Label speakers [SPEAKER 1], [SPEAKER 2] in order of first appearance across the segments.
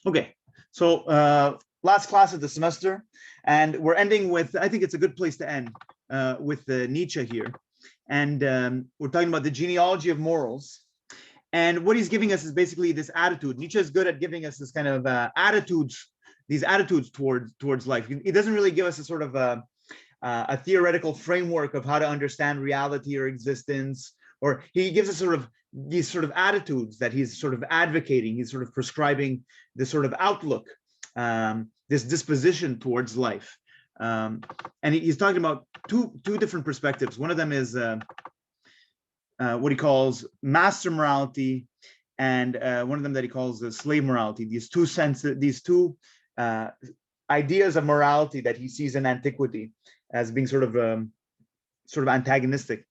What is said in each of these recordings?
[SPEAKER 1] Okay, so last class of the semester, and we're ending with, I think it's a good place to end, with Nietzsche here. And we're talking about the genealogy of morals. And what he's giving us is basically this attitude. Nietzsche is good at giving us this kind of attitudes, these attitudes towards life. He doesn't really give us a sort of a theoretical framework of how to understand reality or existence, or he gives us sort of these sort of attitudes that he's sort of advocating. He's sort of prescribing this sort of outlook, this disposition towards life. And he's talking about two different perspectives. One of them is what he calls master morality, and one of them that he calls the slave morality. These two ideas of morality that he sees in antiquity as being sort of antagonistic.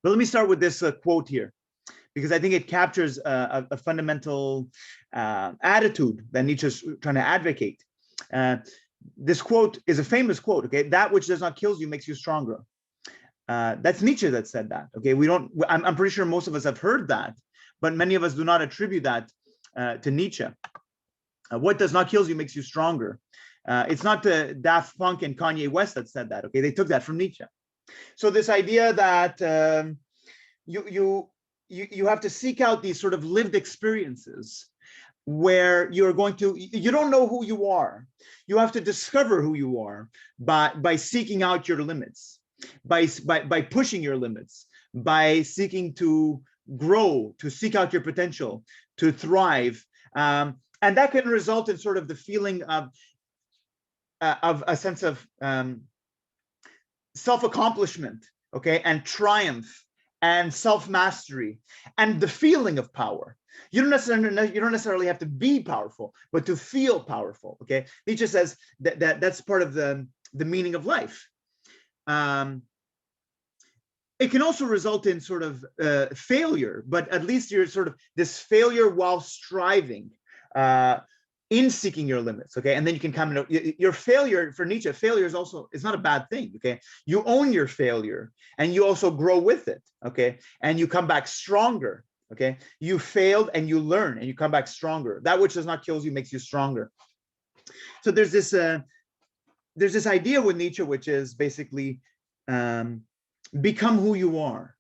[SPEAKER 1] But let me start with this quote here, because I think it captures a fundamental attitude that Nietzsche is trying to advocate. This quote is a famous quote. Okay, that which does not kill you makes you stronger. That's Nietzsche that said that. Okay, I'm pretty sure most of us have heard that, but many of us do not attribute that to Nietzsche. What does not kill you makes you stronger. It's not Daft Punk and Kanye West that said that. Okay, they took that from Nietzsche. So this idea that you have to seek out these sort of lived experiences where you don't know who you are. You have to discover who you are by seeking out your limits, by pushing your limits, by seeking to grow, to seek out your potential, to thrive. And that can result in sort of the feeling of a sense of self-accomplishment, okay, and triumph and self-mastery and the feeling of power. You don't necessarily have to be powerful, but to feel powerful. Okay, Nietzsche says that's part of the meaning of life. It can also result in sort of failure, but at least you're sort of this failure while striving in seeking your limits. Okay, and then you can come in. Your failure for Nietzsche, failure is not a bad thing. Okay, you own your failure and you also grow with it. Okay, and you come back stronger. Okay, you failed and you learn and you come back stronger. That which does not kill you makes you stronger. So there's this idea with Nietzsche, which is basically become who you are.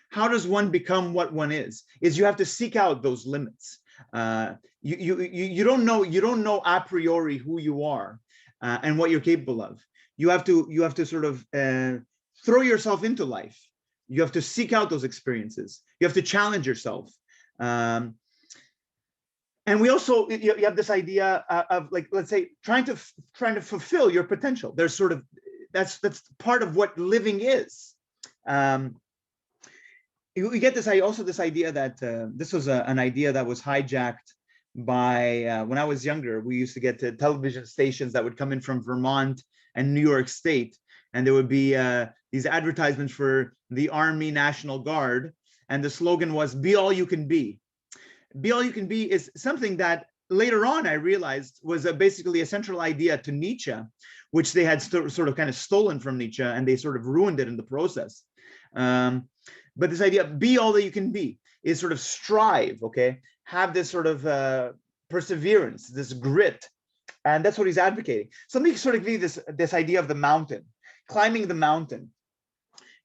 [SPEAKER 1] How does one become what one is you have to seek out those limits. You don't know a priori who you are and what you're capable of. You have to sort of throw yourself into life. You have to seek out those experiences. You have to challenge yourself. And we also, you have this idea of, like, let's say, trying to fulfill your potential. There's sort of, that's part of what living is. We get this idea that this was an idea that was hijacked by, when I was younger, we used to get to television stations that would come in from Vermont and New York State, and there would be these advertisements for the Army National Guard, and the slogan was "Be all you can be." Be all you can be is something that later on I realized was basically a central idea to Nietzsche, which they had sort of kind of stolen from Nietzsche, and they sort of ruined it in the process. But this idea, be all that you can be, is sort of strive, okay? Have this sort of perseverance, this grit. And that's what he's advocating. So let me sort of give you this idea of the mountain, climbing the mountain.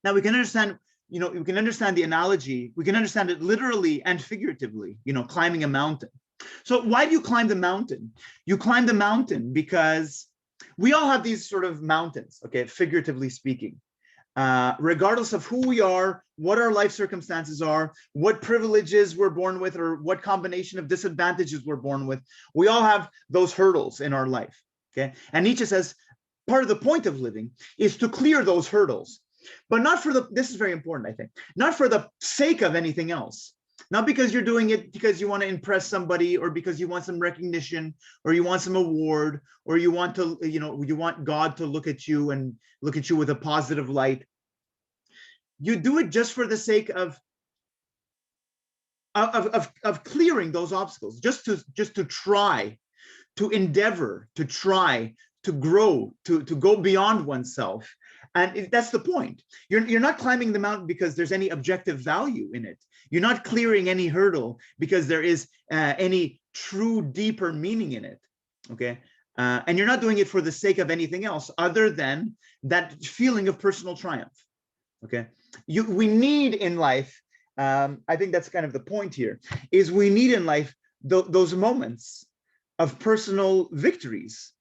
[SPEAKER 1] Now we can understand, we can understand the analogy. We can understand it literally and figuratively, climbing a mountain. So why do you climb the mountain? You climb the mountain because we all have these sort of mountains, okay, figuratively speaking. Regardless of who we are, what our life circumstances are, what privileges we're born with, or what combination of disadvantages we're born with, we all have those hurdles in our life. Okay, and Nietzsche says part of the point of living is to clear those hurdles, but not for this is very important, I think, not for the sake of anything else. Not because you're doing it because you want to impress somebody, or because you want some recognition, or you want some award, or you want to, you want God to look at you and look at you with a positive light. You do it just for the sake of clearing those obstacles, just to try, to endeavor, to try, to grow, to go beyond oneself. And that's the point. You're not climbing the mountain because there's any objective value in it. You're not clearing any hurdle because there is any true, deeper meaning in it, okay? And you're not doing it for the sake of anything else other than that feeling of personal triumph, okay? We need in life, I think that's kind of the point here, is we need in life those moments of personal victories,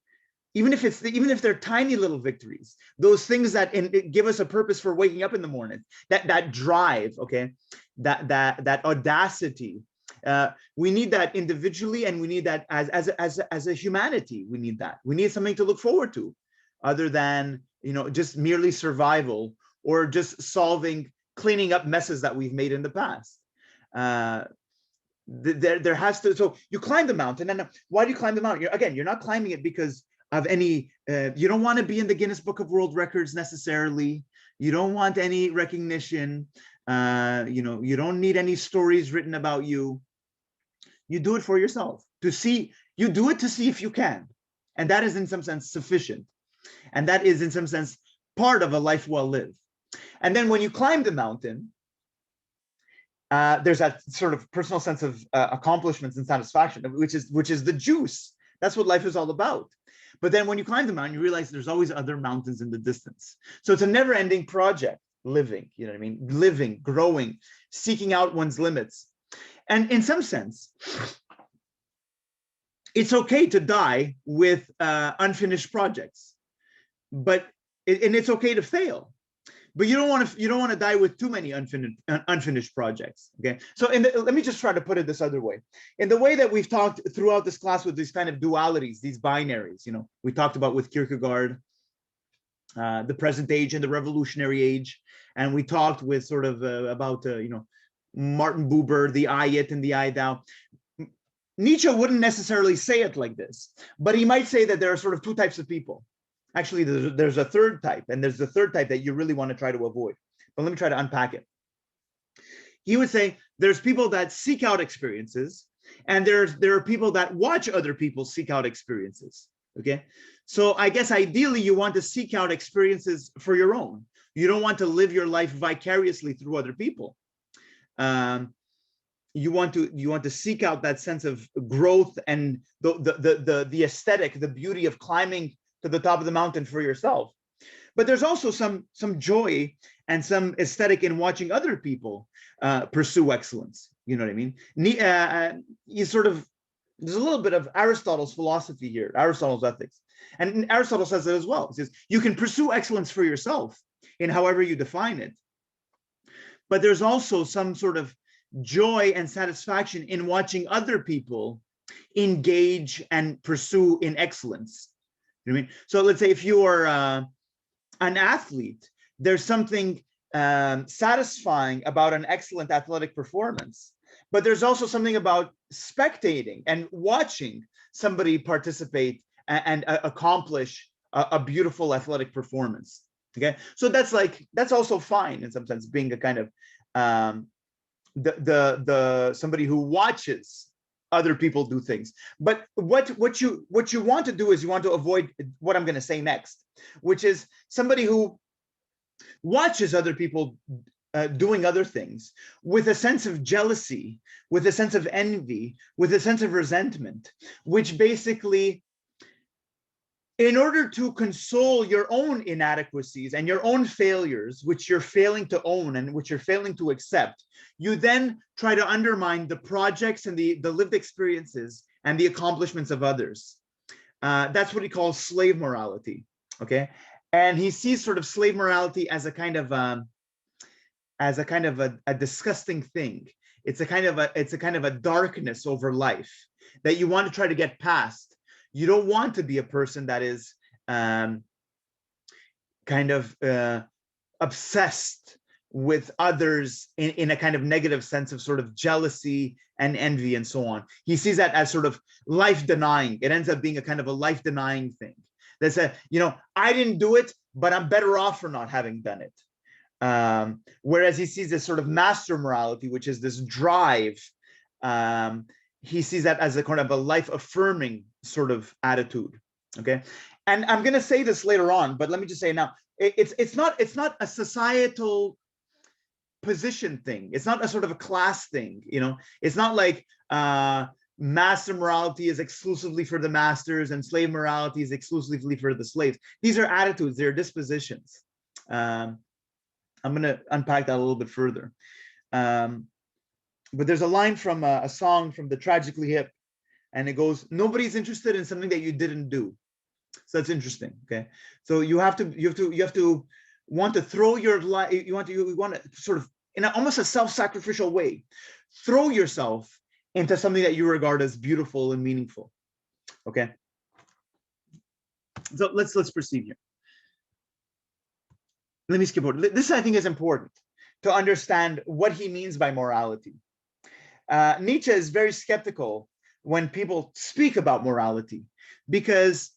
[SPEAKER 1] even if they're tiny little victories, those things that give us a purpose for waking up in the morning, that drive, okay, that audacity. We need that individually, and we need that as a humanity. We need that. We need something to look forward to, other than, you know, just merely survival or just cleaning up messes that we've made in the past. There has to. So you climb the mountain, and why do you climb the mountain? You're not climbing it because of any. You don't want to be in the Guinness Book of World Records necessarily. You don't want any recognition. You know, you don't need any stories written about you. You do it for yourself, to see. You do it to see if you can, and that is in some sense sufficient, and that is in some sense part of a life well lived. And then when you climb the mountain, there's that sort of personal sense of accomplishments and satisfaction, which is the juice. That's what life is all about. But then when you climb the mountain, you realize there's always other mountains in the distance. So it's a never-ending project, living, you know what I mean? Living, growing, seeking out one's limits. And in some sense, it's okay to die with unfinished projects, and it's okay to fail. But you don't want to die with too many unfinished projects. Okay, so let me just try to put it this other way. In the way that we've talked throughout this class with these kind of dualities, these binaries, you know, we talked about with Kierkegaard, the present age and the revolutionary age, and we talked with sort of about you know, Martin Buber, the I it and the I thou. Nietzsche wouldn't necessarily say it like this, but he might say that there are sort of two types of people. Actually, there's a third type, and there's the third type that you really want to try to avoid. But let me try to unpack it. He would say there's people that seek out experiences, and there are people that watch other people seek out experiences. Okay, so I guess ideally you want to seek out experiences for your own. You don't want to live your life vicariously through other people. You want to seek out that sense of growth and the aesthetic, the beauty of climbing to the top of the mountain for yourself. But there's also some joy and some aesthetic in watching other people pursue excellence. You know what I mean? There's a little bit of Aristotle's philosophy here, Aristotle's ethics. And Aristotle says it as well. He says, you can pursue excellence for yourself in however you define it. But there's also some sort of joy and satisfaction in watching other people engage and pursue in excellence. You know what I mean? So let's say if you are an athlete, there's something satisfying about an excellent athletic performance, but there's also something about spectating and watching somebody participate and accomplish a beautiful athletic performance. Okay, so that's also fine in some sense, being a kind of somebody who watches other people do things. But what you want to do is you want to avoid what I'm going to say next, which is somebody who watches other people doing other things with a sense of jealousy, with a sense of envy, with a sense of resentment, which basically, in order to console your own inadequacies and your own failures, which you're failing to own and which you're failing to accept, you then try to undermine the projects and the lived experiences and the accomplishments of others. That's what he calls slave morality. Okay, and he sees sort of slave morality as a kind of a disgusting thing. It's a kind of a darkness over life that you want to try to get past. You don't want to be a person that is kind of obsessed with others in a kind of negative sense of sort of jealousy and envy and so on. He sees that as sort of life denying. It ends up being a kind of a life denying thing. That's I didn't do it, but I'm better off for not having done it. Whereas he sees this sort of master morality, which is this drive. He sees that as a kind of a life-affirming sort of attitude. Okay, and I'm going to say this later on, but let me just say now, it's not a societal position thing. It's not a sort of a class thing. You know, it's not like master morality is exclusively for the masters and slave morality is exclusively for the slaves. These are attitudes, they're dispositions. I'm going to unpack that a little bit further. But there's a line from a song from the Tragically Hip, and it goes, "Nobody's interested in something that you didn't do." So that's interesting. Okay, so you have to want to throw your life. You want to sort of in almost a self-sacrificial way, throw yourself into something that you regard as beautiful and meaningful. Okay, so let's proceed here. Let me skip over. This I think is important to understand what he means by morality. Nietzsche is very skeptical when people speak about morality, because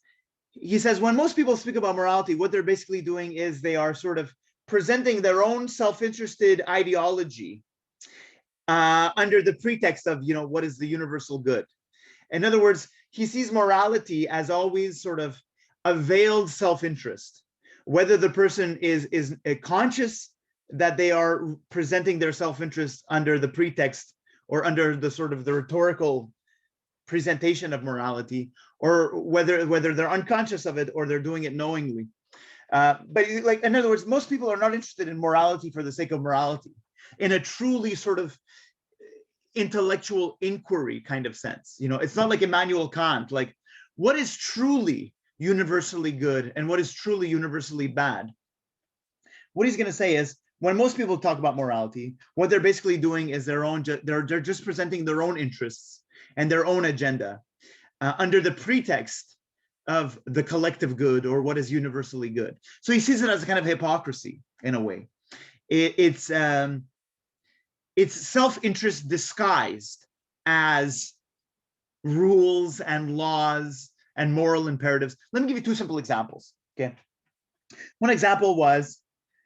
[SPEAKER 1] he says when most people speak about morality, what they're basically doing is they are sort of presenting their own self-interested ideology under the pretext of, what is the universal good. In other words, he sees morality as always sort of a veiled self-interest, whether the person is conscious that they are presenting their self-interest under the pretext or under the sort of the rhetorical presentation of morality, or whether they're unconscious of it or they're doing it knowingly. But like, in other words, most people are not interested in morality for the sake of morality, in a truly sort of intellectual inquiry kind of sense. It's not like Immanuel Kant, like what is truly universally good and what is truly universally bad. What he's going to say is, when most people talk about morality, what they're basically doing is they're just presenting their own interests and their own agenda under the pretext of the collective good or what is universally good. So he sees it as a kind of hypocrisy in a way. It's self-interest disguised as rules and laws and moral imperatives. Let me give you two simple examples. Okay, one example was,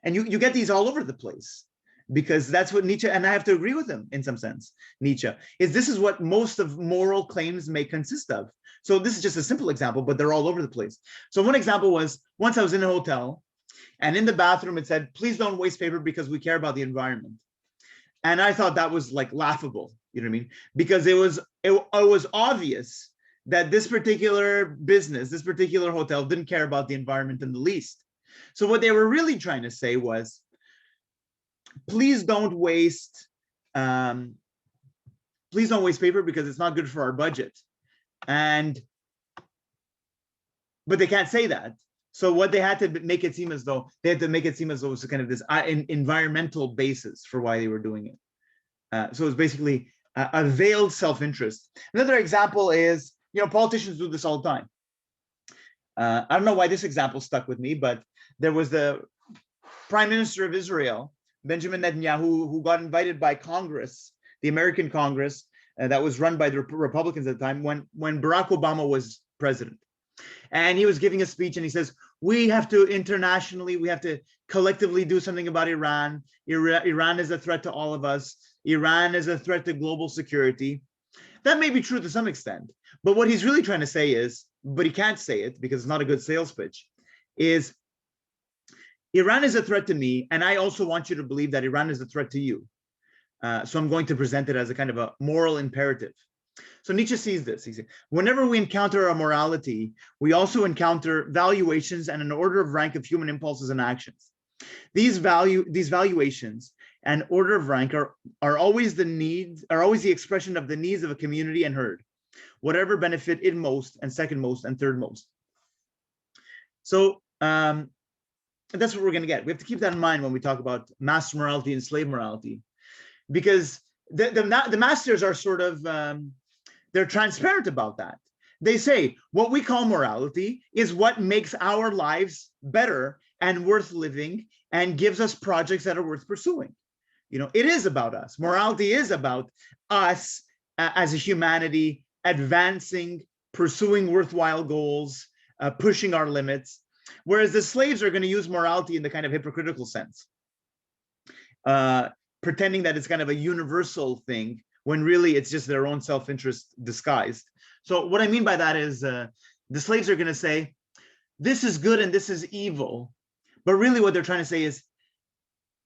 [SPEAKER 1] and you get these all over the place, because that's what Nietzsche, and I have to agree with him in some sense, Nietzsche, this is what most of moral claims may consist of. So this is just a simple example, but they're all over the place. So one example was, once I was in a hotel, and in the bathroom it said, "Please don't waste paper because we care about the environment." And I thought that was like laughable, you know what I mean? Because it was obvious that this particular business, this particular hotel didn't care about the environment in the least. So what they were really trying to say was, please don't waste paper because it's not good for our budget. But they can't say that. So what they had to make it seem as though it was kind of this environmental basis for why they were doing it. So it was basically a veiled self-interest. Another example is, politicians do this all the time. I don't know why this example stuck with me, but there was the Prime Minister of Israel, Benjamin Netanyahu, who got invited by Congress, the American Congress, that was run by the Republicans at the time, when Barack Obama was president. And he was giving a speech and he says, we have to collectively do something about Iran. Iran is a threat to all of us. Iran is a threat to global security. That may be true to some extent, but what he's really trying to say is, but he can't say it because it's not a good sales pitch, is Iran is a threat to me, and I also want you to believe that Iran is a threat to you. So I'm going to present it as a kind of a moral imperative. So Nietzsche sees this. He says, whenever we encounter a morality, we also encounter valuations and an order of rank of human impulses and actions. These valuations and order of rank are always the expression of the needs of a community and herd, whatever benefit it most and second most and third most. So that's what we're going to get. We have to keep that in mind when we talk about master morality and slave morality, because the masters are sort of, they're transparent about that. They say what we call morality is what makes our lives better and worth living and gives us projects that are worth pursuing. It is about us. Morality is about us as a humanity, advancing, pursuing worthwhile goals, pushing our limits. Whereas the slaves are going to use morality in the kind of hypocritical sense, pretending that it's kind of a universal thing when really it's just their own self-interest disguised. So what I mean by that is the slaves are going to say, this is good and this is evil. But really what they're trying to say is,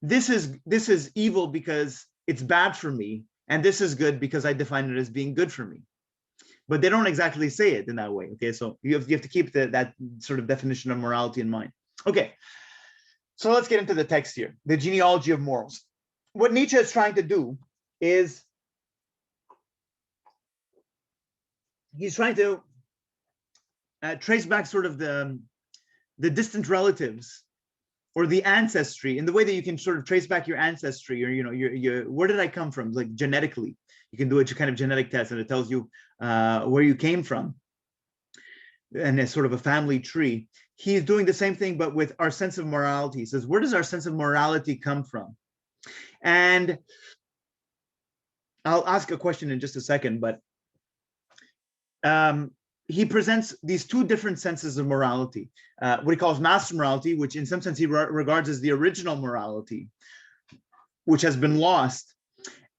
[SPEAKER 1] this is evil because it's bad for me, and this is good because I define it as being good for me. but they don't exactly say it in that way. Okay, so you have to keep that sort of definition of morality in mind. Okay, so let's get into the text here, the genealogy of morals. What Nietzsche is trying to do is he's trying to trace back sort of the distant relatives or the ancestry, in the way that you can sort of trace back your ancestry, or your where did I come from, like genetically. You can do a kind of genetic test and it tells you where you came from, and it's sort of a family tree. He's doing the same thing, but with our sense of morality. He says, where does our sense of morality come from? And I'll ask a question in just a second, but he presents these two different senses of morality. What he calls master morality, which in some sense he regards as the original morality, which has been lost,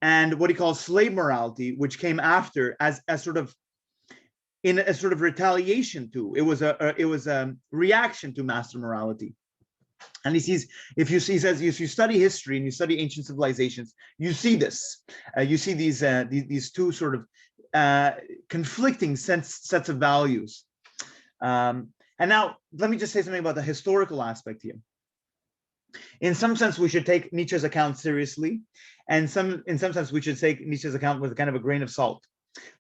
[SPEAKER 1] and what he calls slave morality, which came after as sort of in a sort of retaliation to. It was a reaction to master morality. And he says, if you study history and you study ancient civilizations, you see this. You see these two sort of conflicting sets of values. And now let me just say something about the historical aspect here. In some sense, we should take Nietzsche's account seriously, and in some sense, we should take Nietzsche's account with kind of a grain of salt.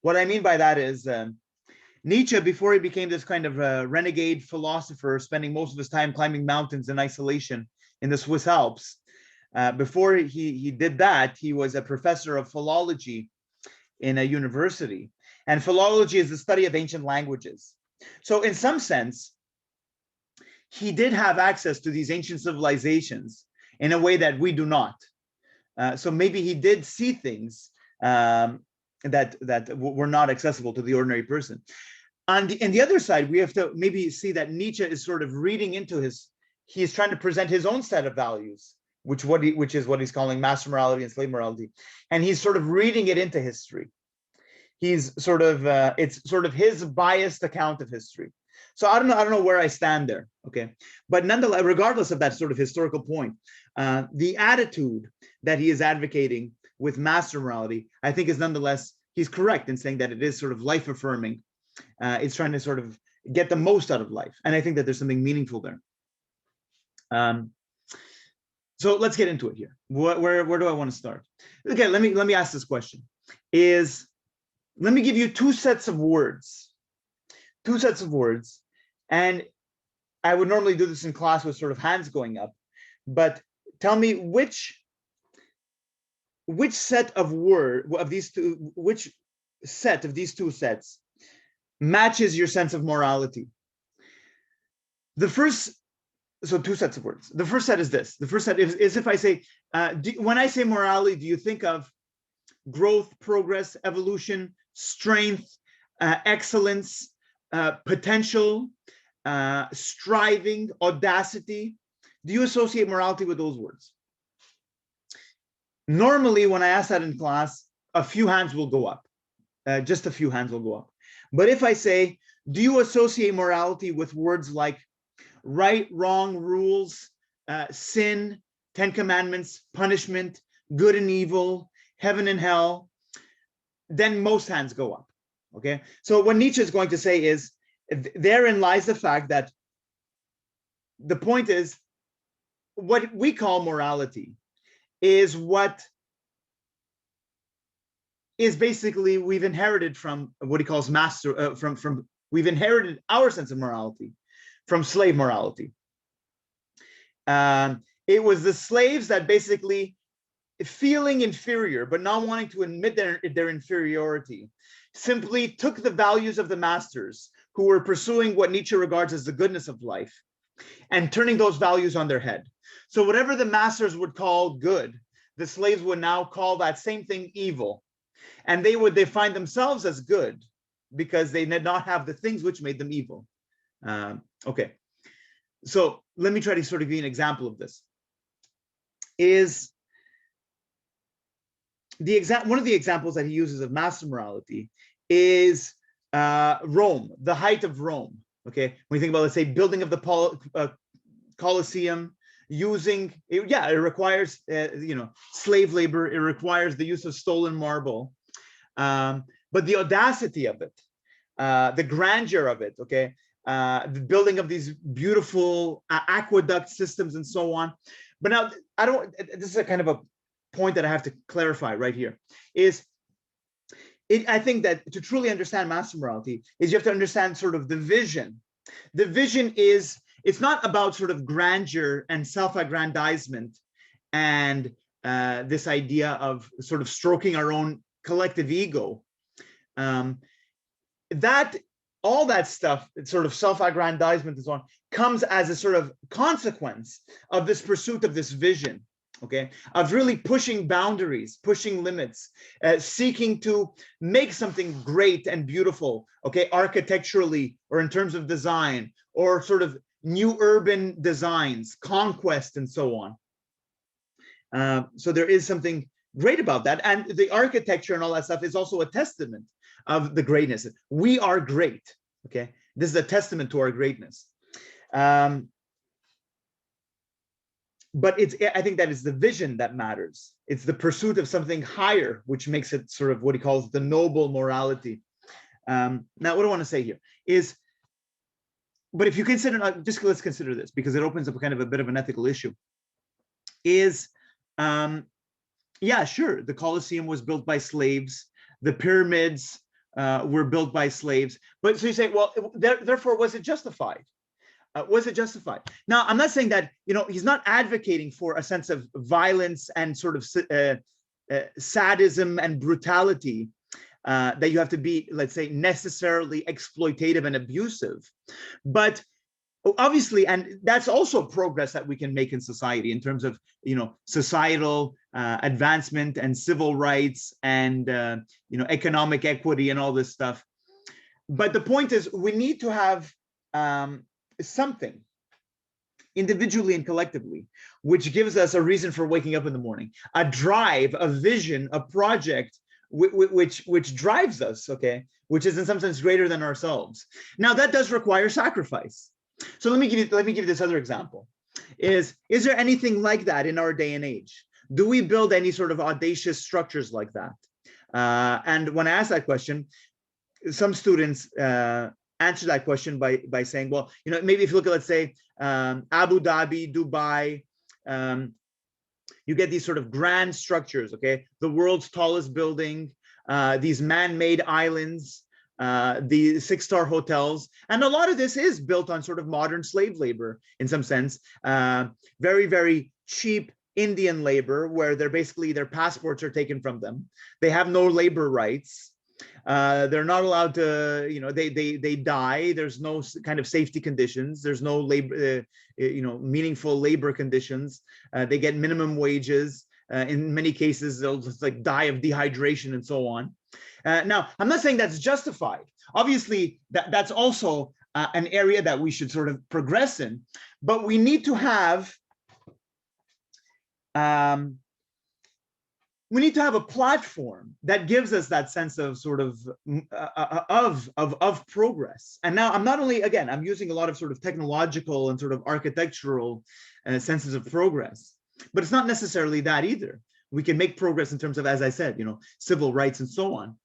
[SPEAKER 1] What I mean by that is Nietzsche, before he became this kind of renegade philosopher, spending most of his time climbing mountains in isolation in the Swiss Alps, before he did that, he was a professor of philology in a university. And philology is the study of ancient languages. So in some sense, he did have access to these ancient civilizations in a way that we do not. So maybe he did see things that were not accessible to the ordinary person. On the other side, we have to maybe see that Nietzsche is sort of reading into he's trying to present his own set of values, which is what he's calling master morality and slave morality. And he's sort of reading it into history. He's sort of, it's sort of his biased account of history. So I don't know where I stand there, okay? But nonetheless, regardless of that sort of historical point, the attitude that he is advocating with master morality, I think is nonetheless, he's correct in saying that it is sort of life affirming. It's trying to sort of get the most out of life. And I think that there's something meaningful there. So let's get into it here. Where do I want to start? Okay, let me ask this question. Let me give you two sets of words. And I would normally do this in class with sort of hands going up, but tell me which set of these two sets matches your sense of morality. So two sets of words. The first set is this. The first set is if I say, when I say morality, do you think of growth, progress, evolution, strength, excellence, potential, striving, audacity? Do you associate morality with those words? Normally, when I ask that in class, a few hands will go up. Just a few hands will go up. But if I say, do you associate morality with words like right, wrong, rules, sin, 10 commandments, punishment, good and evil, heaven and hell, then most hands go up, okay? So what Nietzsche is going to say is, therein lies the fact that the point is, what we call morality is what is basically we've inherited from what he calls we've inherited our sense of morality from slave morality. It was the slaves that basically, feeling inferior but not wanting to admit their inferiority, simply took the values of the masters who were pursuing what Nietzsche regards as the goodness of life and turning those values on their head. So whatever the masters would call good, the slaves would now call that same thing evil. And they would define themselves as good because they did not have the things which made them evil. Okay, so let me try to sort of give you an example of this. One of the examples that he uses of master morality is Rome, the height of Rome. Okay, when you think about, let's say, building of the Colosseum, it requires slave labor. It requires the use of stolen marble, but the audacity of it the grandeur of it, okay? The building of these beautiful aqueduct systems and so on. But now, this is a kind of a point that I have to clarify right here, is I think that to truly understand master morality is you have to understand sort of the vision. The vision is, it's not about sort of grandeur and self-aggrandizement and this idea of sort of stroking our own collective ego. That all that stuff, sort of self-aggrandizement and so on, comes as a sort of consequence of this pursuit of this vision, okay, of really pushing boundaries, pushing limits, seeking to make something great and beautiful, okay, architecturally or in terms of design, or sort of new urban designs, conquest, and so on. So there is something great about that. And the architecture and all that stuff is also a testament of the greatness. We are great, okay? This is a testament to our greatness. But I think that is the vision that matters. It's the pursuit of something higher, which makes it sort of what he calls the noble morality. Now, what I want to say here is, but if you consider, just let's consider this, because it opens up kind of a bit of an ethical issue, is, yeah, sure, the Colosseum was built by slaves, the pyramids were built by slaves, but so you say, well, therefore, was it justified? Was it justified? Now, I'm not saying that, you know, he's not advocating for a sense of violence and sort of sadism and brutality, that you have to be, let's say, necessarily exploitative and abusive. But obviously, and that's also progress that we can make in society in terms of, you know, societal advancement and civil rights and, you know, economic equity and all this stuff. But the point is, we need to have something individually and collectively, which gives us a reason for waking up in the morning, a drive, a vision, a project, which drives us, okay, which is in some sense greater than ourselves. Now that does require sacrifice. So let me give you this other example. Is there anything like that in our day and age? Do we build any sort of audacious structures like that? And when I ask that question, some students answer that question by saying, well, you know, maybe if you look at, let's say, Abu Dhabi, Dubai, you get these sort of grand structures, okay? The world's tallest building, these man-made islands, the six-star hotels. And a lot of this is built on sort of modern slave labor in some sense, very, very cheap Indian labor, where their passports are taken from them. They have no labor rights. They're not allowed to, you know, they die. There's no kind of safety conditions. There's no labor, you know, meaningful labor conditions. They get minimum wages. In many cases, they'll just like die of dehydration and so on. Now, I'm not saying that's justified. Obviously, that's also an area that we should sort of progress in, but we need to have a platform that gives us that sense of sort of progress. And now I'm not only, again, I'm using a lot of sort of technological and sort of architectural senses of progress, but it's not necessarily that either. We can make progress in terms of, as I said, you know, civil rights and so on.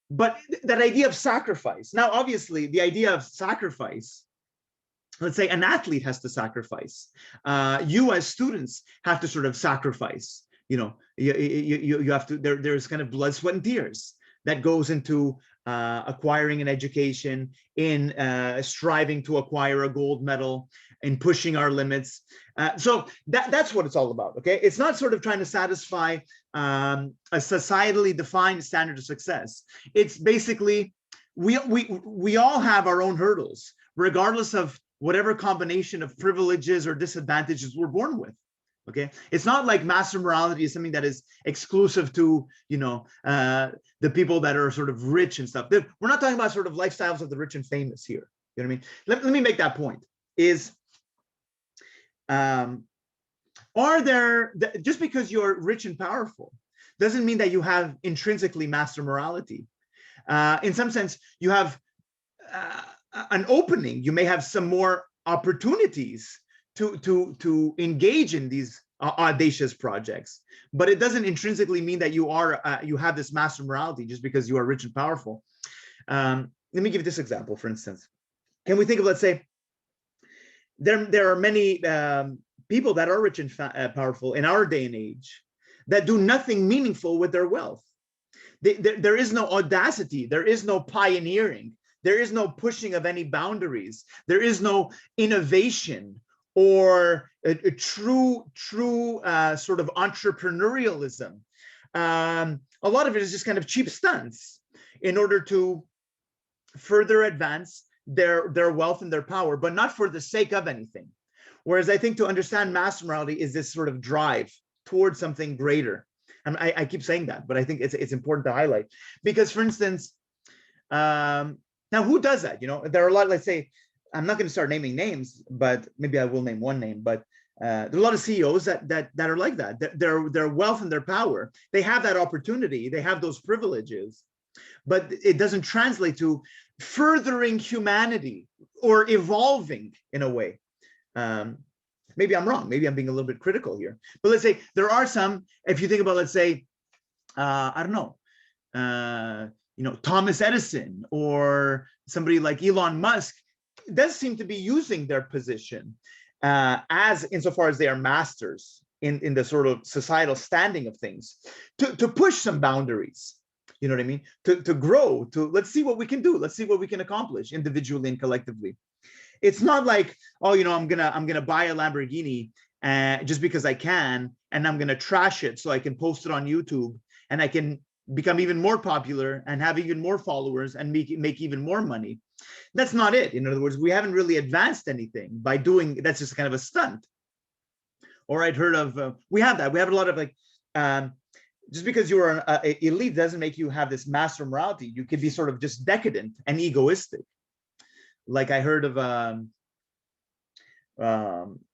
[SPEAKER 1] But that idea of sacrifice. Now, obviously, the idea of sacrifice, let's say an athlete has to sacrifice. You as students have to sort of sacrifice. You know, you have to, there's kind of blood, sweat, and tears that goes into acquiring an education, in striving to acquire a gold medal, in pushing our limits. So that's what it's all about, okay? It's not sort of trying to satisfy a societally defined standard of success. It's basically, we all have our own hurdles, regardless of whatever combination of privileges or disadvantages we're born with. Okay, it's not like master morality is something that is exclusive to, you know, the people that are sort of rich and stuff. We're not talking about sort of lifestyles of the rich and famous here. You know what I mean? Let me make that point. Is are there, just because you're rich and powerful doesn't mean that you have intrinsically master morality. In some sense, you have an opening. You may have some more opportunities to engage in these audacious projects. But it doesn't intrinsically mean that you have this master morality just because you are rich and powerful. Let me give you this example, for instance. Can we think of, let's say, there are many people that are rich and powerful in our day and age that do nothing meaningful with their wealth. There is no audacity, there is no pioneering, there is no pushing of any boundaries, there is no innovation or a true sort of entrepreneurialism. A lot of it is just kind of cheap stunts in order to further advance their wealth and their power, but not for the sake of anything. Whereas I think to understand master morality is this sort of drive towards something greater. And I keep saying that, but I think it's important to highlight, because, for instance, now who does that? You know, there are a lot. Let's say, I'm not going to start naming names, but maybe I will name one name. But there are a lot of CEOs that are like that. Their wealth and their power, they have that opportunity, they have those privileges, but it doesn't translate to furthering humanity or evolving in a way. Maybe I'm wrong. Maybe I'm being a little bit critical here. But let's say there are some, if you think about, let's say, I don't know, you know, Thomas Edison or somebody like Elon Musk, does seem to be using their position as insofar as they are masters in the sort of societal standing of things to push some boundaries. You know what I mean? To grow, let's see what we can do. Let's see what we can accomplish individually and collectively. It's not like, oh, you know, I'm gonna buy a Lamborghini just because I can, and I'm gonna trash it so I can post it on YouTube and I can become even more popular and have even more followers and make even more money. That's not it. In other words, we haven't really advanced anything by doing. That's just kind of a stunt. Or I'd heard of we have a lot of like. Just because you are an elite doesn't make you have this master morality. You could be sort of just decadent and egoistic. Like I heard of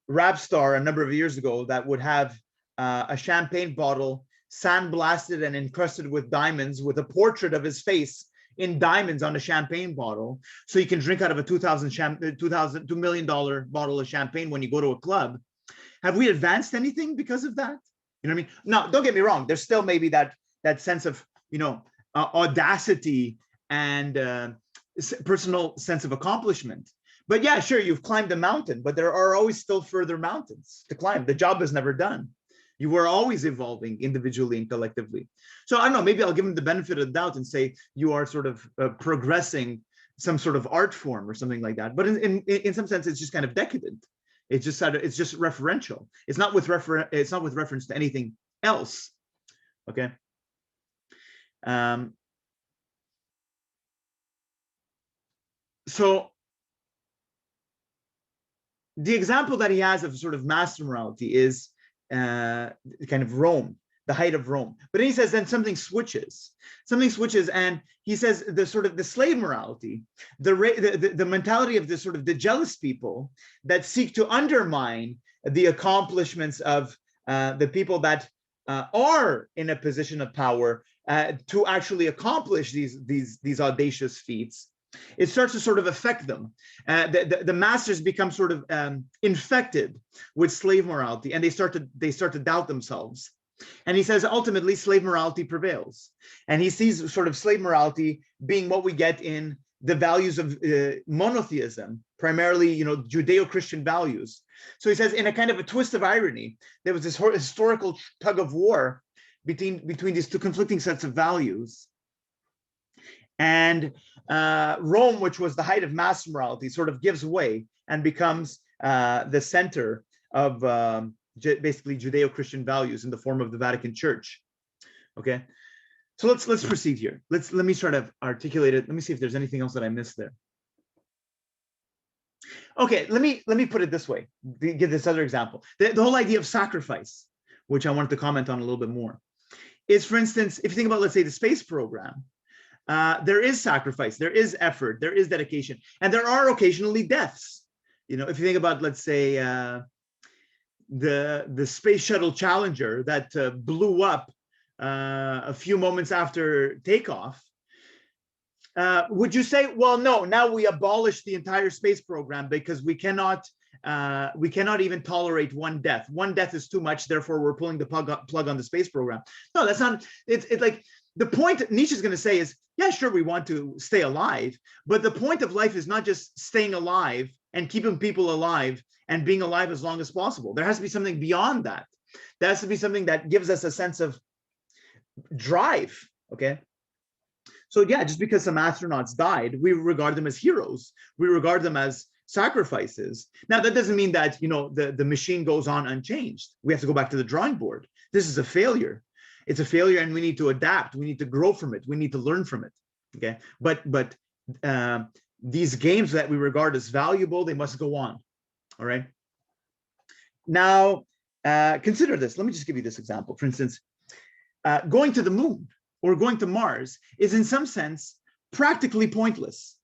[SPEAKER 1] rap star a number of years ago that would have a champagne bottle sandblasted and encrusted with diamonds with a portrait of his face in diamonds on a champagne bottle, so you can drink out of a $2 million bottle of champagne when you go to a club. Have we advanced anything because of that? You know what I mean? No, don't get me wrong. There's still maybe that sense of, you know, audacity and personal sense of accomplishment. But yeah, sure, you've climbed a mountain, but there are always still further mountains to climb. The job is never done. You were always evolving individually and collectively. So I don't know, maybe I'll give them the benefit of the doubt and say you are sort of progressing some sort of art form or something like that. But in some sense, it's just kind of decadent. It's just referential. It's not with reference to anything else. Okay. So the example that he has of sort of master morality is kind of Rome, the height of Rome. But then he says then something switches, and he says the sort of the slave morality, the mentality of the sort of the jealous people that seek to undermine the accomplishments of the people that are in a position of power to actually accomplish these audacious feats. It starts to sort of affect them. The masters become sort of infected with slave morality, and they start to doubt themselves. And he says ultimately slave morality prevails. And he sees sort of slave morality being what we get in the values of monotheism, primarily, you know, Judeo-Christian values. So he says in a kind of a twist of irony, there was this historical tug of war between these two conflicting sets of values. And Rome, which was the height of mass morality, sort of gives way and becomes the center of basically Judeo-Christian values in the form of the Vatican Church. Okay, so let's proceed here. Let me try to articulate it. Let me see if there's anything else that I missed there. Okay, let me put it this way. Give this other example. The whole idea of sacrifice, which I wanted to comment on a little bit more, is, for instance, if you think about, let's say, the space program. There is sacrifice, there is effort, there is dedication, and there are occasionally deaths. You know, if you think about, let's say, the Space Shuttle Challenger that blew up a few moments after takeoff, would you say, well, no, now we abolish the entire space program because we cannot we cannot even tolerate one death. One death is too much, therefore we're pulling the plug on the space program. No, that's not, it's like, the point Nietzsche is going to say is, yeah, sure, we want to stay alive, but the point of life is not just staying alive and keeping people alive and being alive as long as possible. There has to be something beyond that. There has to be something that gives us a sense of drive, okay? So yeah, just because some astronauts died, we regard them as heroes. We regard them as sacrifices. Now, that doesn't mean that, you know, the machine goes on unchanged. We have to go back to the drawing board. This is a failure. It's a failure, and we need to adapt. We need to grow from it. We need to learn from it. Okay, but these games that we regard as valuable, they must go on. All right. Now, consider this. Let me just give you this example. For instance, going to the moon or going to Mars is, in some sense, practically pointless.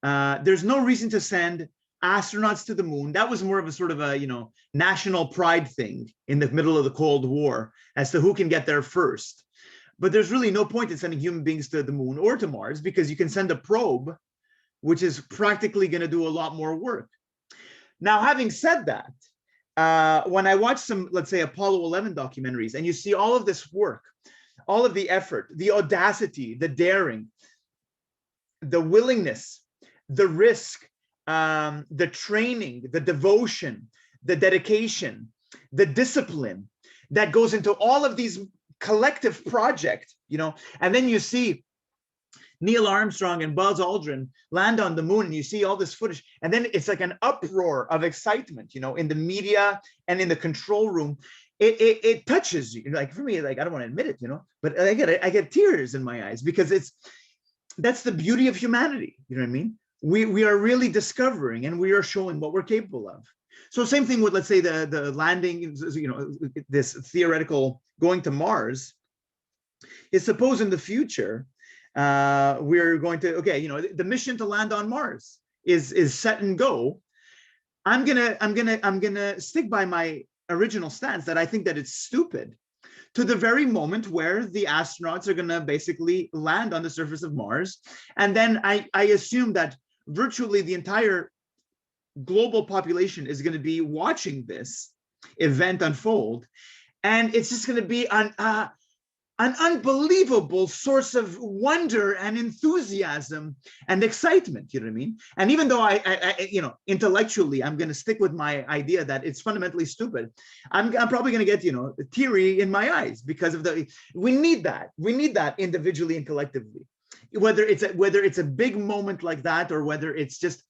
[SPEAKER 1] There's no reason to send astronauts to the moon. That was more of a sort of a, you know, national pride thing in the middle of the Cold War as to who can get there first. But there's really no point in sending human beings to the moon or to Mars, because you can send a probe, which is practically going to do a lot more work. Now, having said that, when I watch some, let's say, Apollo 11 documentaries, and you see all of this work, all of the effort, the audacity, the daring, the willingness, the risk, the training, the devotion, the dedication, the discipline that goes into all of these collective projects, you know, and then you see Neil Armstrong and Buzz Aldrin land on the moon, and you see all this footage, and then it's like an uproar of excitement, you know, in the media and in the control room. It touches you. Like, for me, like, I don't want to admit it, you know, but I get tears in my eyes, because that's the beauty of humanity. You know what I mean? We are really discovering, and we are showing what we're capable of. So same thing with, let's say, the landing, you know, this theoretical going to Mars is, suppose in the future, we're going to, okay, you know, the mission to land on Mars is set and go. I'm gonna stick by my original stance that I think that it's stupid, to the very moment where the astronauts are gonna basically land on the surface of Mars. And then I assume that virtually the entire global population is gonna be watching this event unfold. And it's just gonna be an unbelievable source of wonder and enthusiasm and excitement, you know what I mean? And even though I you know, intellectually, I'm going to stick with my idea that it's fundamentally stupid, I'm probably going to get, you know, teary in my eyes, because of we need that individually and collectively, whether it's a big moment like that, or whether it's just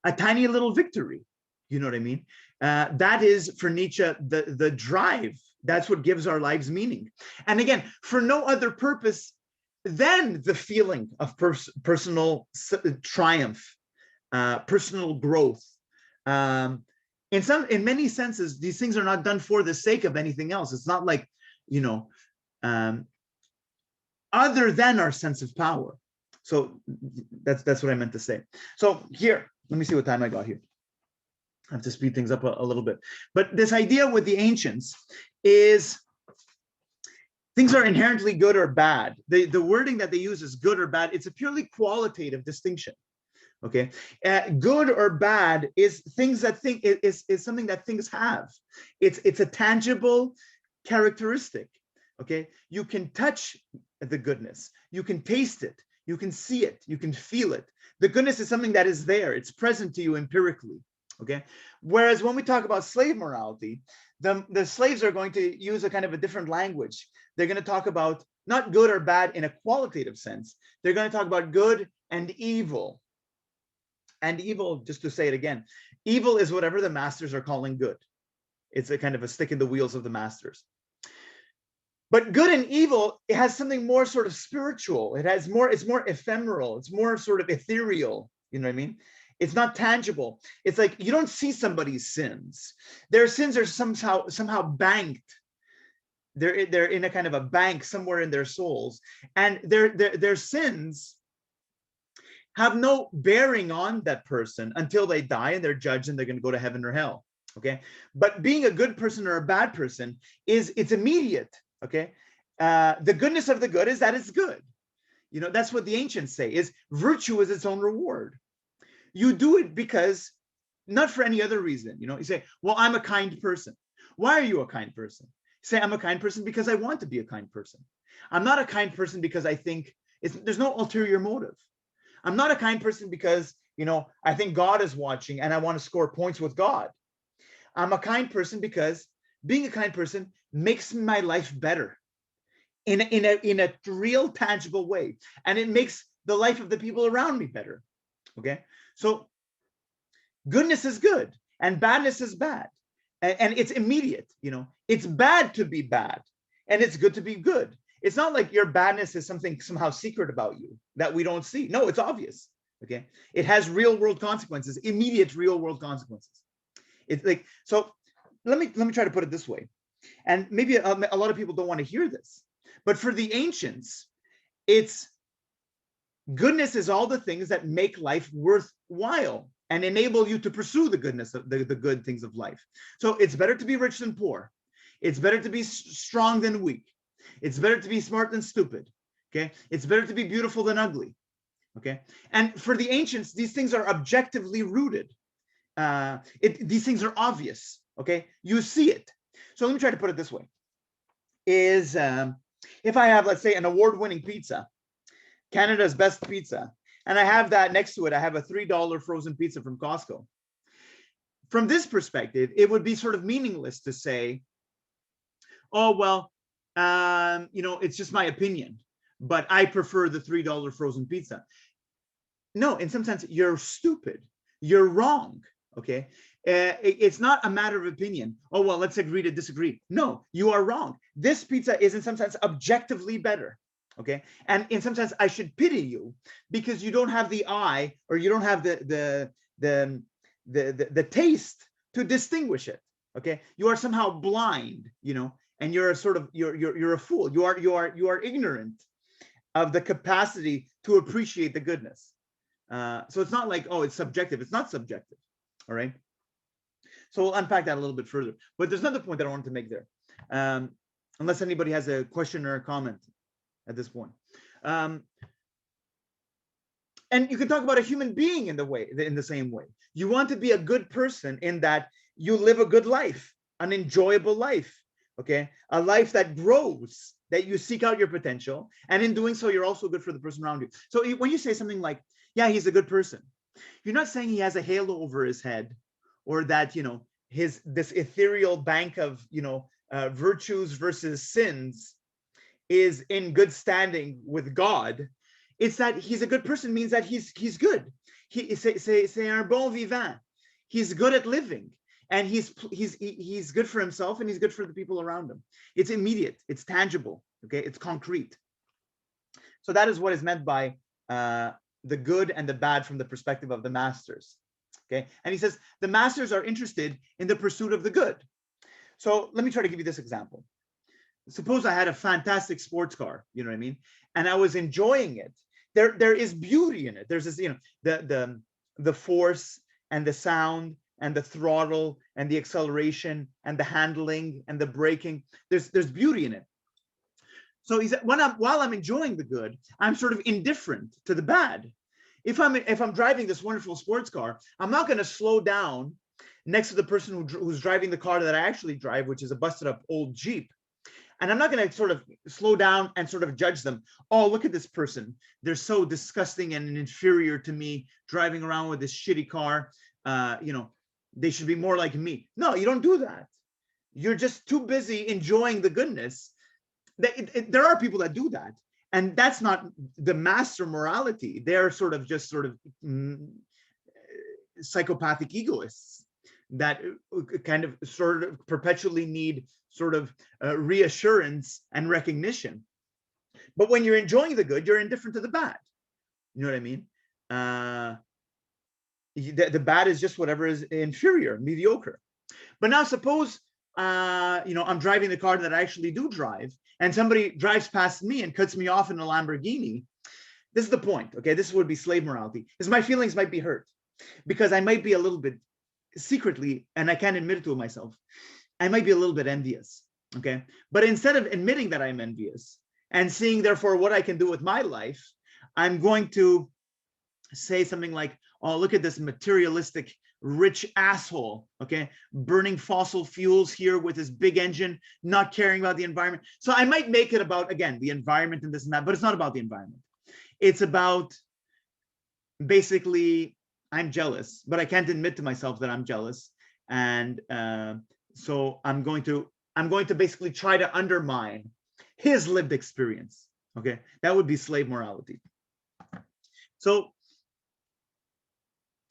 [SPEAKER 1] a tiny little victory, you know what I mean? That is, for Nietzsche, the drive. That's what gives our lives meaning. And again, for no other purpose than the feeling of personal triumph, personal growth. In many senses, these things are not done for the sake of anything else. It's not like, you know, other than our sense of power. So that's what I meant to say. So here, let me see what time I got here. I have to speed things up a little bit. But this idea with the ancients is things are inherently good or bad. The wording that they use is good or bad. It's a purely qualitative distinction. Okay, good or bad is things that is something that things have. It's a tangible characteristic. Okay, you can touch the goodness, you can taste it, you can see it, you can feel it. The goodness is something that is there. It's present to you empirically. Okay, whereas when we talk about slave morality, the slaves are going to use a kind of a different language. They're going to talk about not good or bad in a qualitative sense. They're going to talk about good and evil. And evil, just to say it again, evil is whatever the masters are calling good. It's a kind of a stick in the wheels of the masters. But good and evil, it has something more sort of spiritual. It's more ephemeral. It's more sort of ethereal. You know what I mean? It's not tangible. It's like you don't see somebody's sins. Their sins are somehow banked. They're in a kind of a bank somewhere in their souls, and their sins have no bearing on that person until they die and they're judged and they're going to go to heaven or hell. Okay, but being a good person or a bad person it's immediate. Okay, the goodness of the good is that it's good. You know, that's what the ancients say, is virtue is its own reward. You do it because not for any other reason. You say, well, I'm a kind person. Why are you a kind person? You say, I'm a kind person because I want to be a kind person. I'm not a kind person because I think there's no ulterior motive. I'm not a kind person because, I think God is watching and I want to score points with God. I'm a kind person because being a kind person makes my life better in a real tangible way. And it makes the life of the people around me better. Okay. So goodness is good and badness is bad. And it's immediate. It's bad to be bad and it's good to be good. It's not like your badness is something somehow secret about you that we don't see. No, it's obvious. Okay. It has real world consequences, immediate real world consequences. It's like, so let me try to put it this way. And maybe a lot of people don't want to hear this, but for the ancients, it's goodness is all the things that make life worthwhile and enable you to pursue the goodness of the good things of life. So it's better to be rich than poor. It's better to be strong than weak. It's better to be smart than stupid. Okay. It's better to be beautiful than ugly. Okay. And for the ancients, these things are objectively rooted. These things are obvious. Okay. You see it. So let me try to put it this way. If I have, let's say, an award-winning pizza, Canada's best pizza, and I have that next to it, I have a $3 frozen pizza from Costco. From this perspective, it would be sort of meaningless to say, oh, well, it's just my opinion, but I prefer the $3 frozen pizza. No, in some sense, you're stupid. You're wrong. Okay. It's not a matter of opinion. Oh, well, let's agree to disagree. No, you are wrong. This pizza is in some sense objectively better. Okay. And in some sense, I should pity you because you don't have the eye or you don't have the taste to distinguish it. Okay. You are somehow blind, and you're a sort of, you're a fool. You are ignorant of the capacity to appreciate the goodness. So it's not like, oh, it's subjective. It's not subjective. All right. So we'll unpack that a little bit further. But there's another point that I wanted to make there, unless anybody has a question or a comment at this point. And you can talk about a human being in the same way. You want to be a good person in that you live a good life, an enjoyable life, okay? A life that grows, that you seek out your potential. And in doing so, you're also good for the person around you. So when you say something like, yeah, he's a good person, you're not saying he has a halo over his head or that, this ethereal bank of, virtues versus sins is in good standing with God. It's that he's a good person means that he's good. C'est un bon vivant. He's good at living, and he's good for himself, and he's good for the people around him. It's immediate. It's tangible. Okay, it's concrete. So that is what is meant by the good and the bad from the perspective of the masters. Okay, and he says the masters are interested in the pursuit of the good. So let me try to give you this example. Suppose I had a fantastic sports car, you know what I mean, and I was enjoying it. There is beauty in it. There's this, the force and the sound and the throttle and the acceleration and the handling and the braking. There's beauty in it. So he said, while I'm enjoying the good, I'm sort of indifferent to the bad. If I'm driving this wonderful sports car, I'm not going to slow down next to the person who's driving the car that I actually drive, which is a busted up old Jeep. And I'm not going to sort of slow down and sort of judge them. Oh, look at this person. They're so disgusting and inferior to me driving around with this shitty car. They should be more like me. No, you don't do that. You're just too busy enjoying the goodness. There are people that do that. And that's not the master morality. They're sort of psychopathic egoists that kind of sort of perpetually need sort of reassurance and recognition. But when you're enjoying the good, you're indifferent to the bad. You know what I mean? The bad is just whatever is inferior, mediocre. But now suppose, I'm driving the car that I actually do drive, and somebody drives past me and cuts me off in a Lamborghini. This is the point, okay? This would be slave morality, is my feelings might be hurt because I might be a little bit secretly, and I can't admit it to myself, I might be a little bit envious, okay? But instead of admitting that I'm envious and seeing therefore what I can do with my life, I'm going to say something like, oh, look at this materialistic rich asshole, okay, burning fossil fuels here with his big engine, not caring about the environment. So I might make it about, again, the environment and this and that, but it's not about the environment. It's about basically, I'm jealous, but I can't admit to myself that I'm jealous. And so I'm going to basically try to undermine his lived experience. Okay, that would be slave morality. So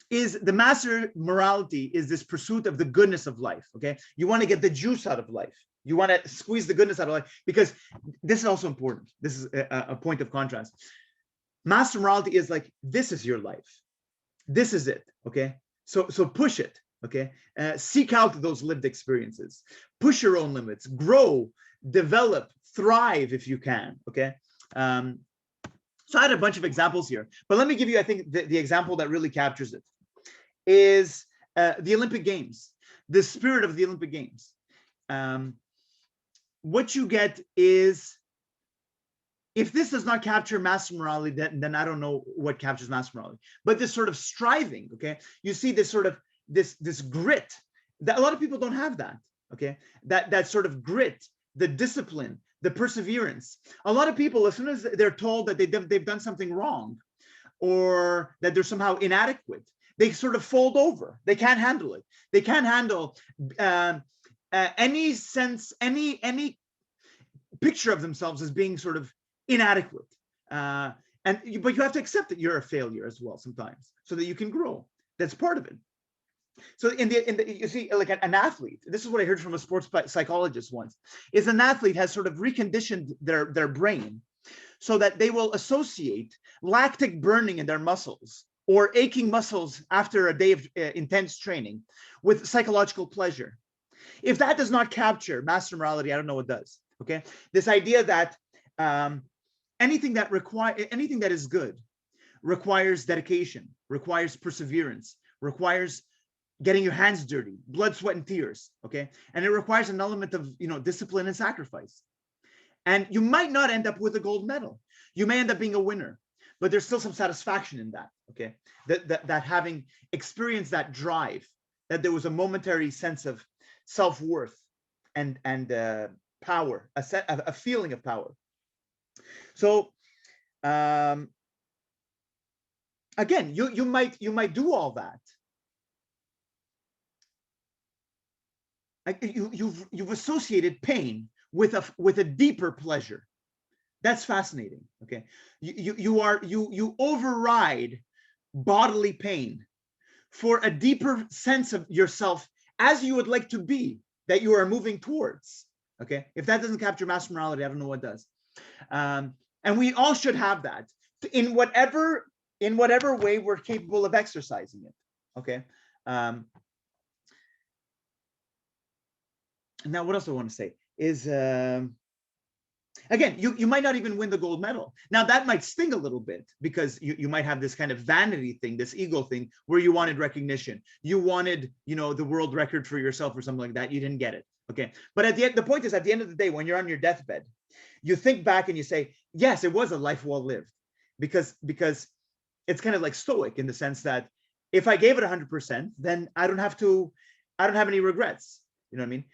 [SPEAKER 1] is the master morality is this pursuit of the goodness of life. Okay, you want to get the juice out of life. You want to squeeze the goodness out of life, because this is also important. This is a point of contrast. Master morality is like, this is your life. This is it. Okay, so push it. Okay, seek out those lived experiences. Push your own limits. Grow, develop, thrive if you can. Okay. So I had a bunch of examples here, but let me give you, I think, the example that really captures it is the Olympic Games, the spirit of the Olympic Games. What you get is, if this does not capture master morality, then I don't know what captures master morality. But this sort of striving, okay, you see this sort of this grit that a lot of people don't have. That, okay, that sort of grit, the discipline, the perseverance. A lot of people, as soon as they're told that they've done something wrong, or that they're somehow inadequate, they sort of fold over. They can't handle it. They can't handle any sense, any picture of themselves as being sort of inadequate. But you have to accept that you're a failure as well sometimes, so that you can grow. That's part of it. So you see, like an athlete, this is what I heard from a sports psychologist once, is an athlete has sort of reconditioned their brain so that they will associate lactic burning in their muscles or aching muscles after a day of intense training with psychological pleasure. If that does not capture master morality, I don't know what does. Okay, this idea that anything that is good requires dedication, requires perseverance, requires getting your hands dirty, blood, sweat, and tears. Okay, and it requires an element of discipline and sacrifice. And you might not end up with a gold medal. You may end up being a winner, but there's still some satisfaction in that. Okay, that having experienced that drive, that there was a momentary sense of self-worth and power, a feeling of power. So again, you might do all that. You've associated pain with a deeper pleasure. That's fascinating. Okay, you override bodily pain for a deeper sense of yourself as you would like to be, that you are moving towards. Okay, if that doesn't capture master morality, I don't know what does. And we all should have that in whatever way we're capable of exercising it. Okay. Now, what else I want to say is, again, you might not even win the gold medal. Now, that might sting a little bit, because you might have this kind of vanity thing, this ego thing, where you wanted recognition. You wanted, the world record for yourself or something like that. You didn't get it. Okay. But at the end, the point is, at the end of the day, when you're on your deathbed, you think back and you say, yes, it was a life well lived, because it's kind of like stoic in the sense that if I gave it 100%, then I don't have any regrets. You know what I mean?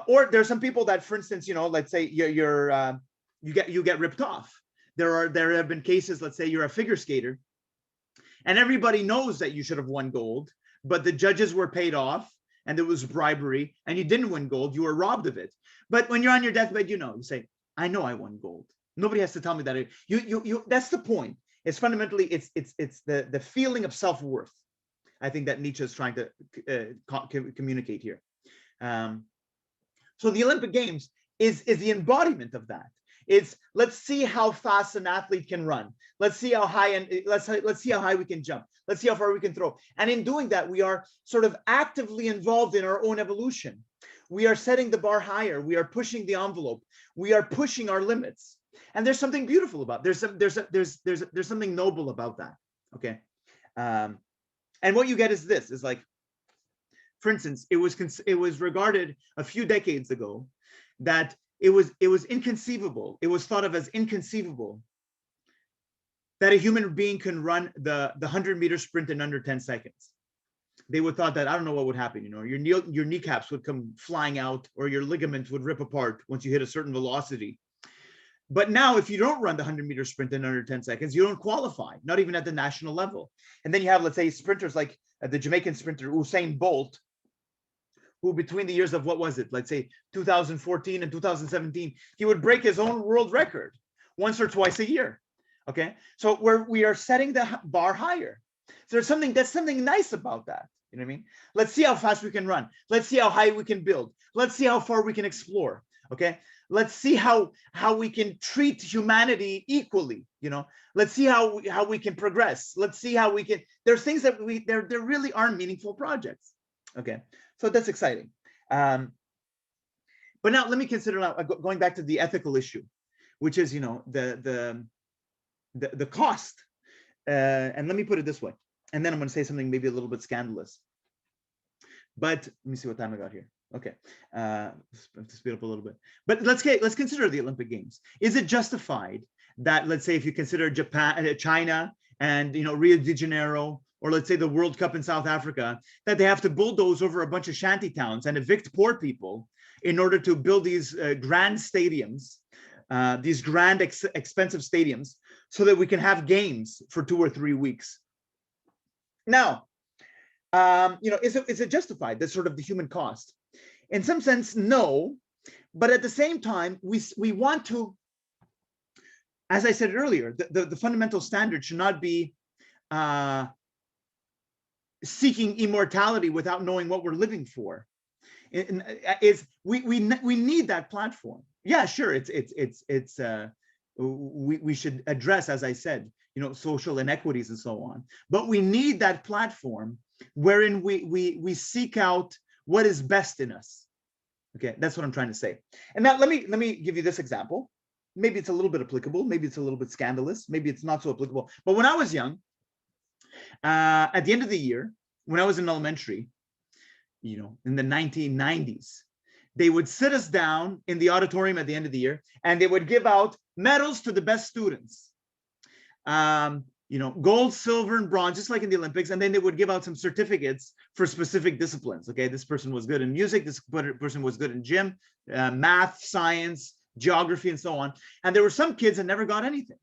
[SPEAKER 1] Or there's some people that, for instance, let's say you get ripped off. There have been cases, let's say you're a figure skater and everybody knows that you should have won gold, but the judges were paid off and there was bribery and you didn't win gold, you were robbed of it. But when you're on your deathbed, you say, I know I won gold. Nobody has to tell me that. That's the point. It's fundamentally, it's the feeling of self-worth. I think that Nietzsche is trying to communicate here. So the Olympic Games is the embodiment of that. It's, let's see how fast an athlete can run. Let's see how high, and let's see how high we can jump. Let's see how far we can throw. And in doing that, we are sort of actively involved in our own evolution. We are setting the bar higher. We are pushing the envelope. We are pushing our limits. And there's something beautiful about it. There's something noble about that. Okay. And what you get is this, is like, for instance, it was regarded a few decades ago that it was inconceivable. It was thought of as inconceivable that a human being can run the 100-meter sprint in under 10 seconds. they would thought that, I don't know what would happen, your kneecaps would come flying out, or your ligaments would rip apart once you hit a certain velocity. But now, if you don't run the 100-meter sprint in under 10 seconds, you don't qualify, not even at the national level. And then you have, let's say, sprinters like the Jamaican sprinter Usain Bolt, who between the years of, what was it, let's say 2014 and 2017, he would break his own world record once or twice a year. Okay, so we are setting the bar higher. So that's something nice about that. You know what I mean? Let's see how fast we can run. Let's see how high we can build. Let's see how far we can explore. Okay, let's see how we can treat humanity equally. Let's see how we can progress. Let's see how we can. There's things that there really are meaningful projects. Okay, so that's exciting. But now let me consider going back to the ethical issue, which is the cost. And let me put it this way, and then I'm going to say something maybe a little bit scandalous. But let me see what time I got here. Okay, to speed up a little bit. But let's consider the Olympic Games. Is it justified that, let's say, if you consider China, and Rio de Janeiro, or let's say the World Cup in South Africa, that they have to bulldoze over a bunch of shanty towns and evict poor people in order to build these grand stadiums, these grand expensive stadiums, so that we can have games for 2 or 3 weeks? Now, is it justified? That's sort of the human cost. In some sense, no, but at the same time, we want to, as I said earlier, the fundamental standard should not be seeking immortality without knowing what we're living for. We need that platform. Yeah, sure. We should address, as I said, social inequities and so on. But we need that platform wherein we seek out what is best in us. Okay, that's what I'm trying to say. And now let me give you this example. Maybe it's a little bit applicable. Maybe it's a little bit scandalous. Maybe it's not so applicable. But when I was young, at the end of the year, when I was in elementary, in the 1990s, they would sit us down in the auditorium at the end of the year, and they would give out medals to the best students. Gold, silver, and bronze, just like in the Olympics. And then they would give out some certificates for specific disciplines. Okay, this person was good in music, this person was good in gym, math, science, geography, and so on. And there were some kids that never got anything.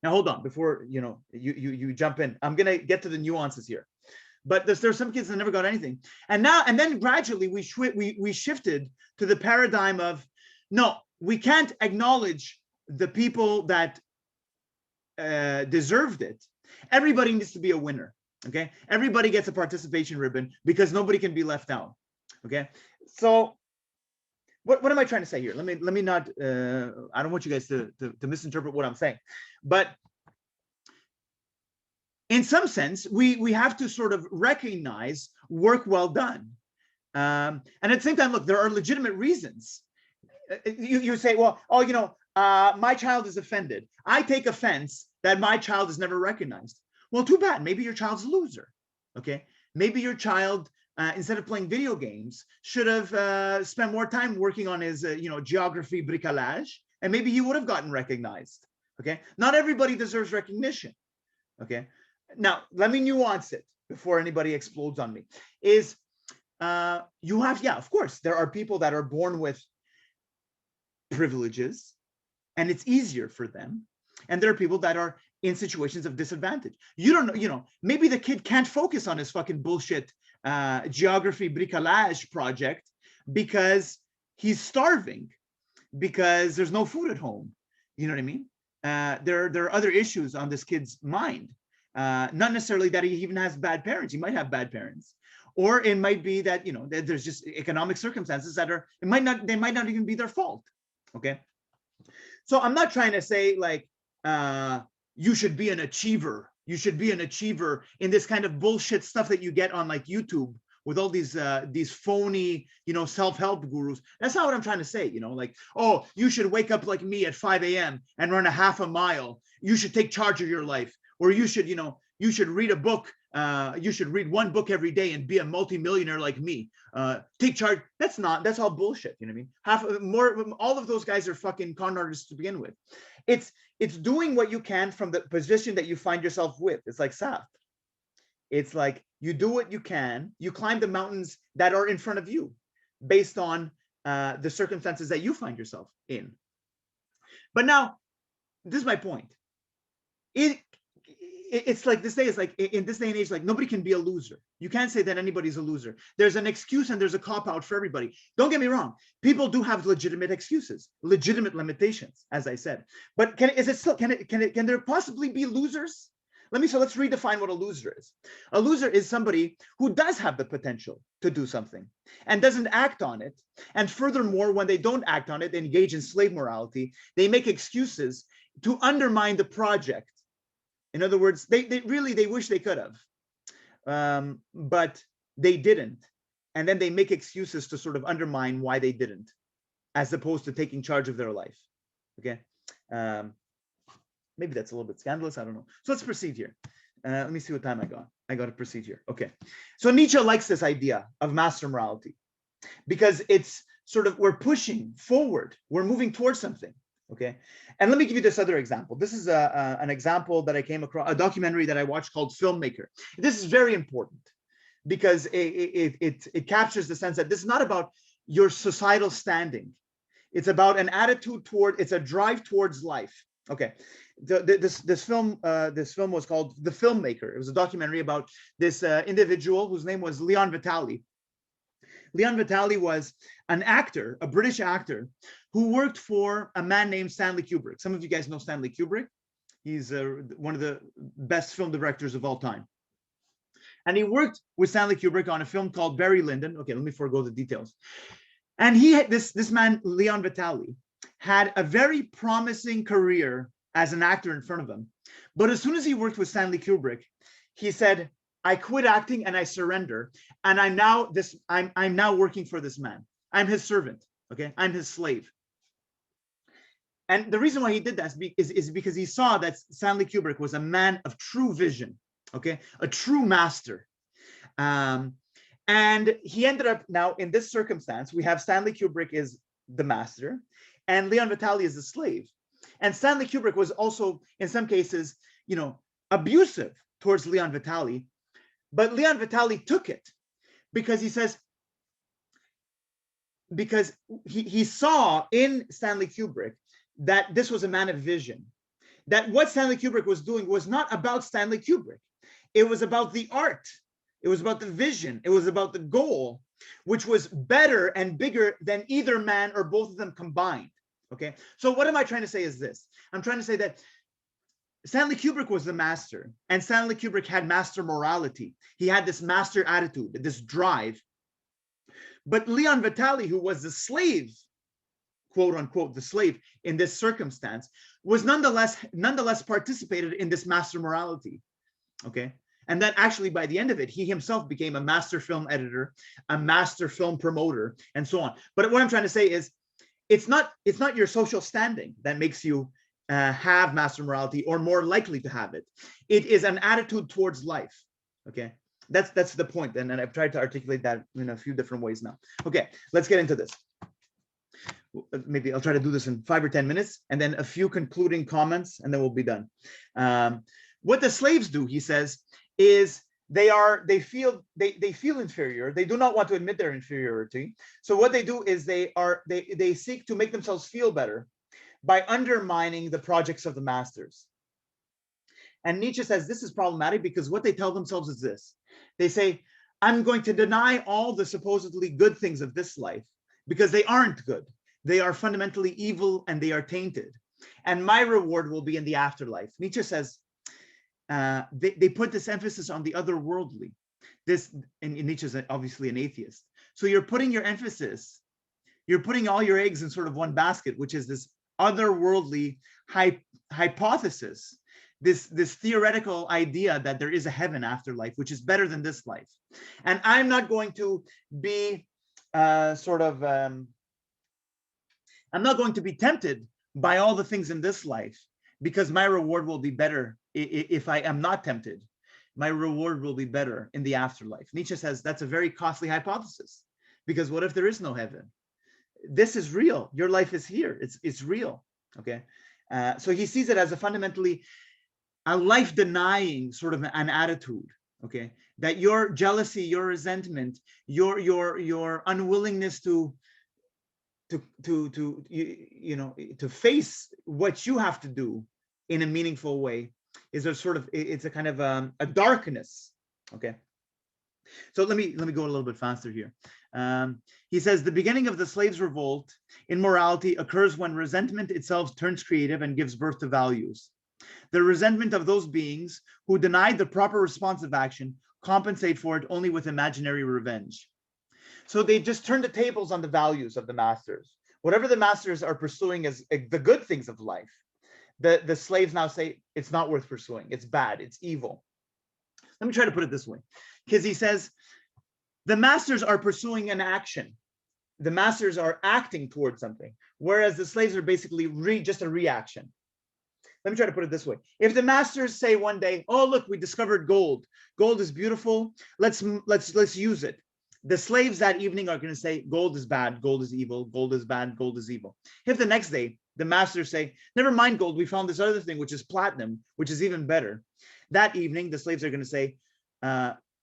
[SPEAKER 1] Now, hold on, before you jump in. I'm gonna get to the nuances here. But there's some kids that never got anything. And then gradually we shifted to the paradigm of, no, we can't acknowledge the people that deserved it. Everybody needs to be a winner. Okay, everybody gets a participation ribbon because nobody can be left out. Okay, so what am I trying to say here? Let me not. I don't want you guys to misinterpret what I'm saying, but in some sense, we have to sort of recognize work well done, and at the same time, look, there are legitimate reasons. You say, well, my child is offended. I take offense that my child is never recognized. Well, too bad. Maybe your child's a loser. Okay, maybe your child, instead of playing video games, should have spent more time working on his, geography bricolage, and maybe he would have gotten recognized. Okay, not everybody deserves recognition. Okay, now let me nuance it before anybody explodes on me. Of course, there are people that are born with privileges, and it's easier for them, and there are people that are in situations of disadvantage. You don't know, maybe the kid can't focus on his fucking bullshit geography bricolage project because he's starving, because there's no food at home. You know what I mean? There are other issues on this kid's mind. Not necessarily that he even has bad parents. He might have bad parents, or it might be that that there's just economic circumstances that they might not even be their fault. Okay, so I'm not trying to say like you should be an achiever. You should be an achiever in this kind of bullshit stuff that you get on like YouTube with all these phony, self-help gurus. That's not what I'm trying to say. Like, oh, you should wake up like me at 5 a.m. and run a half a mile. You should take charge of your life, or you should, you should read a book. You should read one book every day and be a multimillionaire like me. Take charge. That's all bullshit. You know what I mean? All of those guys are fucking con artists to begin with. It's doing what you can from the position that you find yourself with. It's like Saf. It's like you do what you can, you climb the mountains that are in front of you based on the circumstances that you find yourself in. But now, this is my point. It's like this day is like, in this day and age, like nobody can be a loser. You can't say that anybody's a loser. There's an excuse and there's a cop out for everybody. Don't get me wrong. People do have legitimate excuses, legitimate limitations, as I said. But can there possibly be losers? Let's redefine what a loser is. A loser is somebody who does have the potential to do something and doesn't act on it. And furthermore, when they don't act on it, they engage in slave morality. They make excuses to undermine the project. In other words, they wish they could have, but they didn't. And then they make excuses to sort of undermine why they didn't, as opposed to taking charge of their life. Okay. Maybe that's a little bit scandalous. I don't know. So let's proceed here. Let me see what time I got. I got to proceed here. Okay. So Nietzsche likes this idea of master morality because it's sort of, we're pushing forward. We're moving towards something. Okay. And let me give you this other example. This is an example that I came across, a documentary that I watched called Filmmaker. This is very important because it captures the sense that this is not about your societal standing. It's about an attitude toward, it's a drive towards life. Okay. This film was called The Filmmaker. It was a documentary about this individual whose name was Leon Vitali. Leon Vitali was an actor, a British actor, who worked for a man named Stanley Kubrick. Some of you guys know Stanley Kubrick. He's one of the best film directors of all time. And he worked with Stanley Kubrick on a film called Barry Lyndon. Okay, let me forego the details. And he had this man, Leon Vitali, had a very promising career as an actor in front of him. But as soon as he worked with Stanley Kubrick, he said, I quit acting and I surrender. And I'm now working for this man. I'm his servant. Okay, I'm his slave. And the reason why he did that is because he saw that Stanley Kubrick was a man of true vision. Okay, a true master. And he ended up, now in this circumstance, we have Stanley Kubrick is the master and Leon Vitali is the slave. And Stanley Kubrick was also, in some cases, abusive towards Leon Vitali. But Leon Vitali took it because he says, because he saw in Stanley Kubrick that this was a man of vision, that what Stanley Kubrick was doing was not about Stanley Kubrick. It was about the art. It was about the vision. It was about the goal, which was better and bigger than either man or both of them combined. Okay. So what am I trying to say is this? I'm trying to say that Stanley Kubrick was the master, and Stanley Kubrick had master morality. He had this master attitude, this drive. But Leon Vitali, who was the slave, quote unquote, the slave in this circumstance, was nonetheless participated in this master morality. Okay. And then actually by the end of it, he himself became a master film editor, a master film promoter, and so on. But what I'm trying to say is, it's not your social standing that makes you have master morality or more likely to have it. It is an attitude towards life. Okay, that's the point. And I've tried to articulate that in a few different ways now. Okay, let's get into this. Maybe I'll try to do this in 5 or 10 minutes, and then a few concluding comments, and then we'll be done. What the slaves do, he says, is they feel inferior. They do not want to admit their inferiority. So what they do is they seek to make themselves feel better by undermining the projects of the masters. And Nietzsche says this is problematic because what they tell themselves is this. They say, I'm going to deny all the supposedly good things of this life because they aren't good. They are fundamentally evil and they are tainted. And my reward will be in the afterlife. Nietzsche says, they put this emphasis on the otherworldly. And Nietzsche is obviously an atheist. So you're putting your emphasis, you're putting all your eggs in sort of one basket, which is this otherworldly hypothesis, this theoretical idea that there is a heaven afterlife, which is better than this life. And I'm not going to be I'm not going to be tempted by all the things in this life, because my reward will be better if I am not tempted. My reward will be better in the afterlife. Nietzsche says that's a very costly hypothesis, because what if there is no heaven? This is real. Your life is here. It's real. Okay. So he sees it as a fundamentally a life-denying sort of an attitude. okay? That your jealousy, your resentment, your unwillingness to to face what you have to do in a meaningful way is a sort of, it's a kind of a darkness, okay? So let me go a little bit faster here. He says the beginning of the slaves' revolt in morality occurs when resentment itself turns creative and gives birth to values. The resentment of those beings who denied the proper responsive action compensate for it only with imaginary revenge. So they just turn the tables on the values of the masters. Whatever the masters are pursuing as the good things of life, the slaves now say it's not worth pursuing. It's bad. It's evil. Let me try to put it this way, because he says the masters are pursuing an action. The masters are acting towards something, whereas the slaves are basically just a reaction. Let me try to put it this way. If the masters say one day, oh, look, we discovered gold. Gold is beautiful. Let's use it. The slaves that evening are going to say, gold is bad, gold is evil, gold is bad, gold is evil. If the next day the masters say, never mind gold, we found this other thing, which is platinum, which is even better. That evening, the slaves are going to say,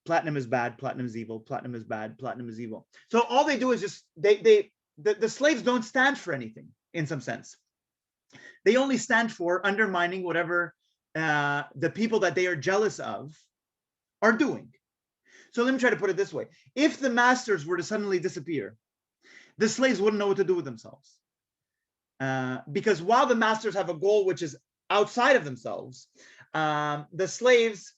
[SPEAKER 1] platinum is bad, platinum is evil, platinum is bad, platinum is evil. So all they do is just, the slaves don't stand for anything in some sense. They only stand for undermining whatever the people that they are jealous of are doing. So let me try to put it this way. If the masters were to suddenly disappear, the slaves wouldn't know what to do with themselves. Because while the masters have a goal which is outside of themselves, the slaves,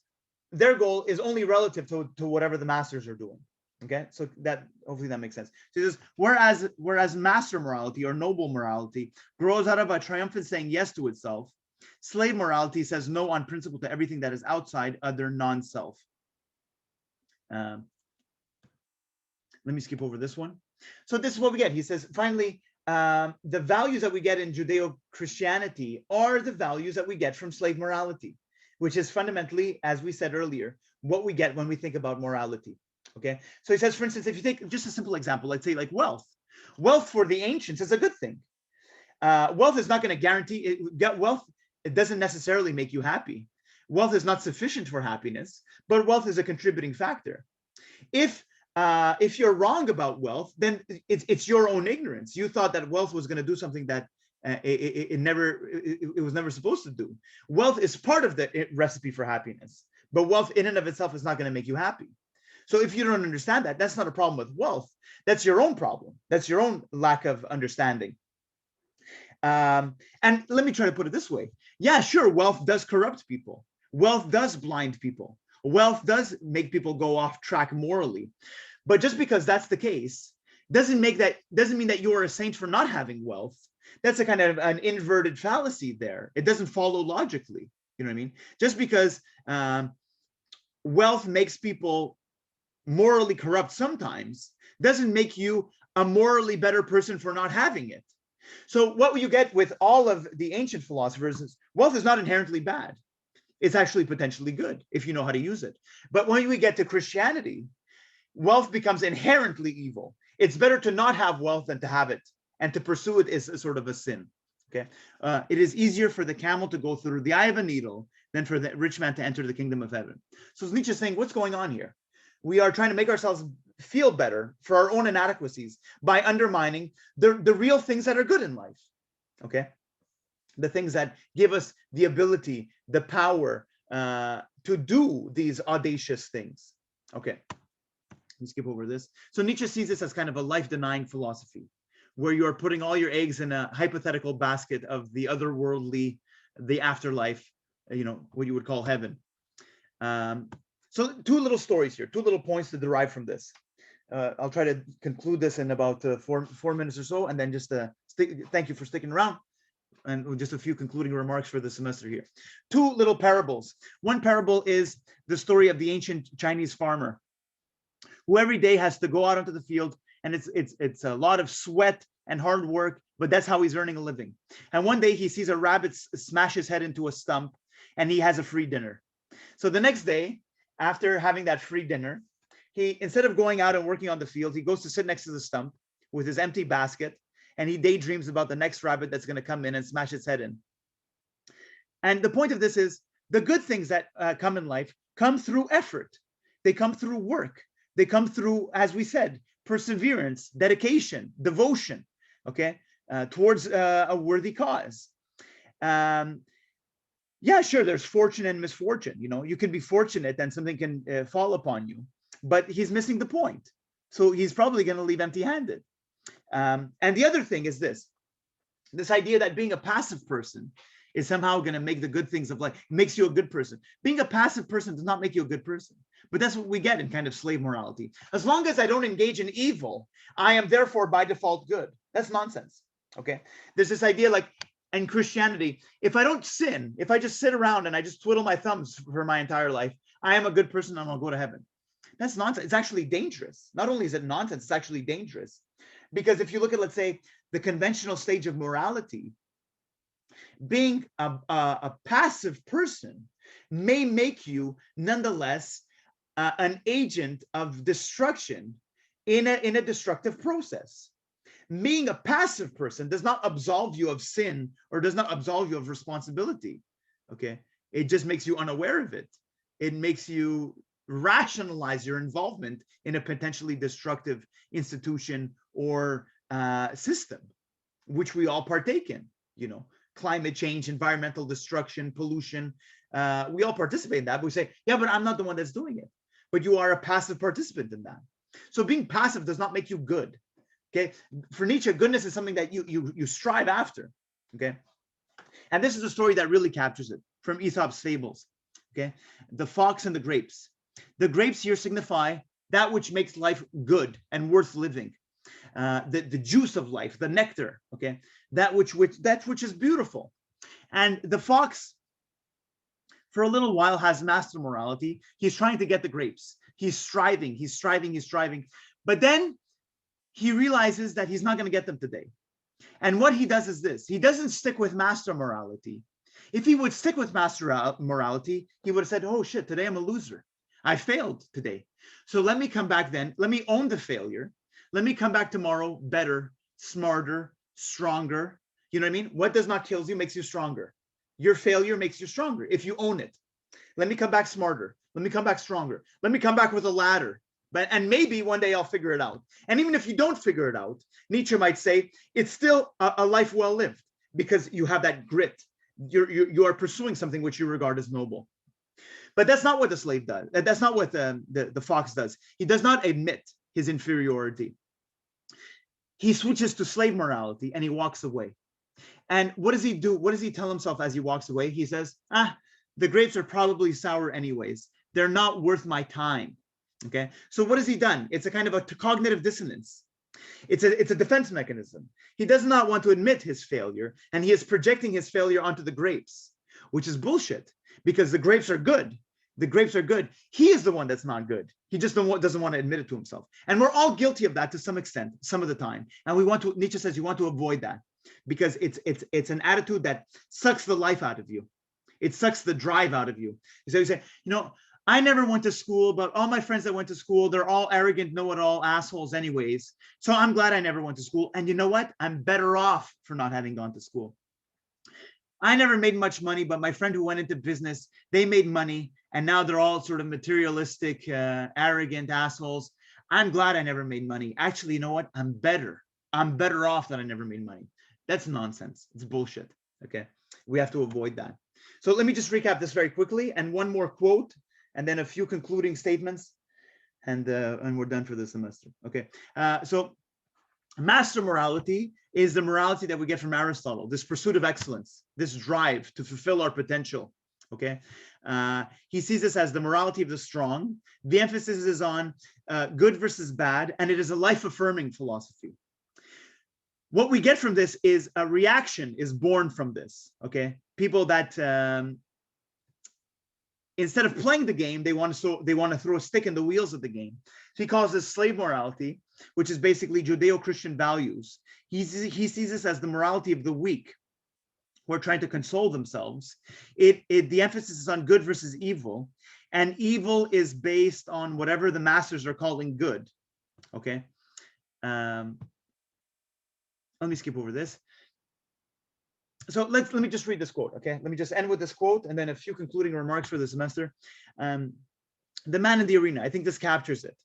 [SPEAKER 1] their goal is only relative to whatever the masters are doing. Okay, so that hopefully that makes sense. So this, whereas master morality or noble morality grows out of a triumphant saying yes to itself, slave morality says no on principle to everything that is outside, other, non-self. Let me skip over this one. So this is what we get. He says, finally, the values that we get in Judeo-Christianity are the values that we get from slave morality, which is fundamentally, as we said earlier, what we get when we think about morality. Okay, so he says, for instance, if you take just a simple example, let's say like wealth. Wealth for the ancients is a good thing. Wealth is not going to guarantee it. Wealth, it doesn't necessarily make you happy. Wealth is not sufficient for happiness, but wealth is a contributing factor. If you're wrong about wealth, then it's your own ignorance. You thought that wealth was going to do something that it was never supposed to do. Wealth is part of the recipe for happiness, but wealth in and of itself is not going to make you happy. So if you don't understand that, that's not a problem with wealth. That's your own problem. That's your own lack of understanding. And let me try to put it this way. Yeah, sure, wealth does corrupt people. Wealth does blind people. Wealth does make people go off track morally. But just because that's the case, doesn't mean that you are a saint for not having wealth. That's a kind of an inverted fallacy there. It doesn't follow logically. You know what I mean? Just because wealth makes people morally corrupt sometimes doesn't make you a morally better person for not having it. So what you get with all of the ancient philosophers is wealth is not inherently bad. It's actually potentially good if you know how to use it. But when we get to Christianity, wealth becomes inherently evil. It's better to not have wealth than to have it, and to pursue it is a sort of a sin. Okay, it is easier for the camel to go through the eye of a needle than for the rich man to enter the kingdom of heaven. So Nietzsche is saying, what's going on here? We are trying to make ourselves feel better for our own inadequacies by undermining the real things that are good in life. Okay, the things that give us the ability, the power to do these audacious things. Okay, let me skip over this. So Nietzsche sees this as kind of a life-denying philosophy, where you are putting all your eggs in a hypothetical basket of the otherworldly, the afterlife, you know, what you would call heaven. So two little stories here, two little points to derive from this. I'll try to conclude this in about 4 minutes or so, and then just thank you for sticking around, and just a few concluding remarks for the semester here. Two little parables. One parable is the story of the ancient Chinese farmer, who every day has to go out onto the field, and it's a lot of sweat and hard work, but that's how he's earning a living. And one day he sees a rabbit smash his head into a stump, and he has a free dinner. So the next day, after having that free dinner, he, instead of going out and working on the field, he goes to sit next to the stump with his empty basket, and he daydreams about the next rabbit that's going to come in and smash its head in. And the point of this is, the good things that come in life come through effort. They come through work. They come through, as we said, perseverance, dedication, devotion, okay, towards a worthy cause. Yeah, sure, there's fortune and misfortune. You know, you can be fortunate and something can fall upon you, but he's missing the point. So he's probably going to leave empty-handed. And the other thing is this idea that being a passive person is somehow going to make the good things of life, makes you a good person. Being a passive person does not make you a good person. But that's what we get in kind of slave morality. As long as I don't engage in evil, I am therefore by default good. That's nonsense. Okay. There's this idea like in Christianity, if I don't sin, if I just sit around and I just twiddle my thumbs for my entire life, I am a good person and I'll go to heaven. That's nonsense. It's actually dangerous. Not only is it nonsense, it's actually dangerous. Because if you look at, let's say, the conventional stage of morality, being a passive person may make you nonetheless an agent of destruction in a destructive process. Being a passive person does not absolve you of sin or does not absolve you of responsibility. Okay, it just makes you unaware of it. It makes you rationalize your involvement in a potentially destructive institution or system, which we all partake in. You know, climate change, environmental destruction, pollution. We all participate in that. But we say, yeah, but I'm not the one that's doing it. But you are a passive participant in that. So being passive does not make you good. Okay. For Nietzsche, goodness is something that you strive after. Okay. And this is a story that really captures it from Aesop's fables. Okay. The fox and the grapes. The grapes here signify that which makes life good and worth living. The juice of life, the nectar, okay, that which is beautiful. And the fox, for a little while, has master morality. He's trying to get the grapes. He's striving. But then he realizes that he's not going to get them today. And what he does is this: he doesn't stick with master morality. If he would stick with master morality, he would have said, "Oh shit, today I'm a loser. I failed today. So let me come back then. Let me own the failure. Let me come back tomorrow better, smarter, stronger." You know what I mean? What does not kill you makes you stronger. Your failure makes you stronger if you own it. Let me come back smarter. Let me come back stronger. Let me come back with a ladder. And maybe one day I'll figure it out. And even if you don't figure it out, Nietzsche might say it's still a life well lived because you have that grit. You are pursuing something which you regard as noble. But that's not what the slave does. That's not what the fox does. He does not admit his inferiority. He switches to slave morality and he walks away. And what does he do? What does he tell himself as he walks away? He says, the grapes are probably sour anyways. They're not worth my time. Okay. So what has he done? It's a kind of a cognitive dissonance. It's a defense mechanism. He does not want to admit his failure, and he is projecting his failure onto the grapes, which is bullshit because the grapes are good. The grapes are good. He is the one that's not good. He just doesn't want to admit it to himself. And we're all guilty of that to some extent, some of the time. And Nietzsche says you want to avoid that because it's an attitude that sucks the life out of you. It sucks the drive out of you. So you say, I never went to school, but all my friends that went to school, they're all arrogant, know-it-all assholes anyways. So I'm glad I never went to school. And you know what? I'm better off for not having gone to school. I never made much money, but my friend who went into business, they made money. And now they're all sort of materialistic, arrogant assholes. I'm glad I never made money. Actually, you know what? I'm better off that I never made money. That's nonsense. It's bullshit. Okay. We have to avoid that. So let me just recap this very quickly. And one more quote, and then a few concluding statements, and we're done for the semester. Okay. So master morality is the morality that we get from Aristotle, this pursuit of excellence, this drive to fulfill our potential. Okay. He sees this as the morality of the strong. The emphasis is on good versus bad, and it is a life-affirming philosophy. What we get from this is a reaction is born from this. Okay. People that instead of playing the game, they want to throw a stick in the wheels of the game. So he calls this slave morality, which is basically Judeo-Christian values. He sees this as the morality of the weak, who are trying to console themselves. The emphasis is on good versus evil, and evil is based on whatever the masters are calling good. Okay. Let me skip over this. So let me just read this quote. Okay. Let me just end with this quote and then a few concluding remarks for the semester. the man in the arena. I think this captures it.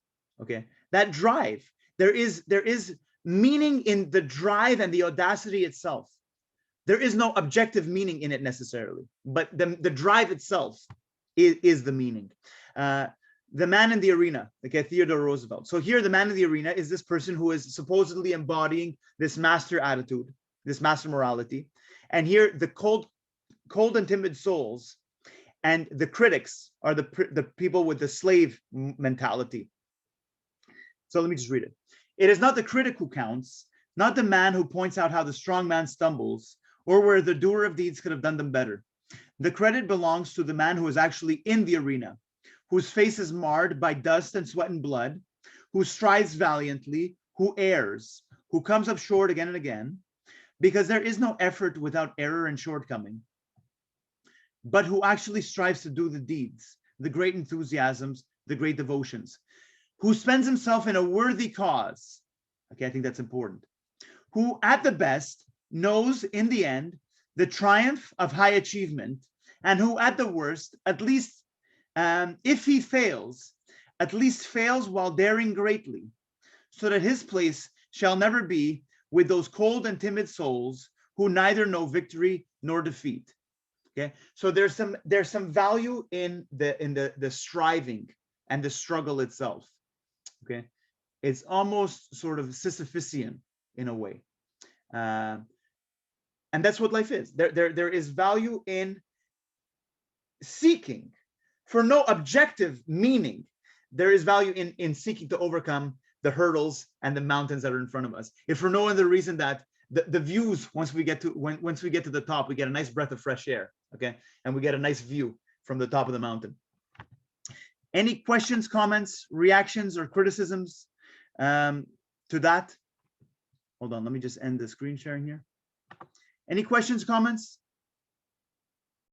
[SPEAKER 1] Okay, that drive. There is meaning in the drive and the audacity itself. There is no objective meaning in it necessarily, but the drive itself is the meaning. The man in the arena, okay, Theodore Roosevelt. So here, the man in the arena is this person who is supposedly embodying this master attitude, this master morality. And here, the cold and timid souls and the critics are the people with the slave mentality. So let me just read it. It is not the critic who counts, not the man who points out how the strong man stumbles, or where the doer of deeds could have done them better. The credit belongs to the man who is actually in the arena, whose face is marred by dust and sweat and blood, who strives valiantly, who errs, who comes up short again and again, because there is no effort without error and shortcoming, but who actually strives to do the deeds, the great enthusiasms, the great devotions, who spends himself in a worthy cause. Okay, I think that's important. Who at the best knows in the end the triumph of high achievement, and who at the worst, at least if he fails, at least fails while daring greatly, so that his place shall never be with those cold and timid souls who neither know victory nor defeat. Okay, so there's some value in the striving and the struggle itself. Okay, it's almost sort of Sisyphusian in a way, and that's what life is. There is value in seeking for no objective meaning. There is value in seeking to overcome the hurdles and the mountains that are in front of us, if for no other reason that the views, once we get to the top, we get a nice breath of fresh air. Okay, and we get a nice view from the top of the mountain. Any questions, comments, reactions, or criticisms to that? Hold on, let me just end the screen sharing here. Any questions, comments?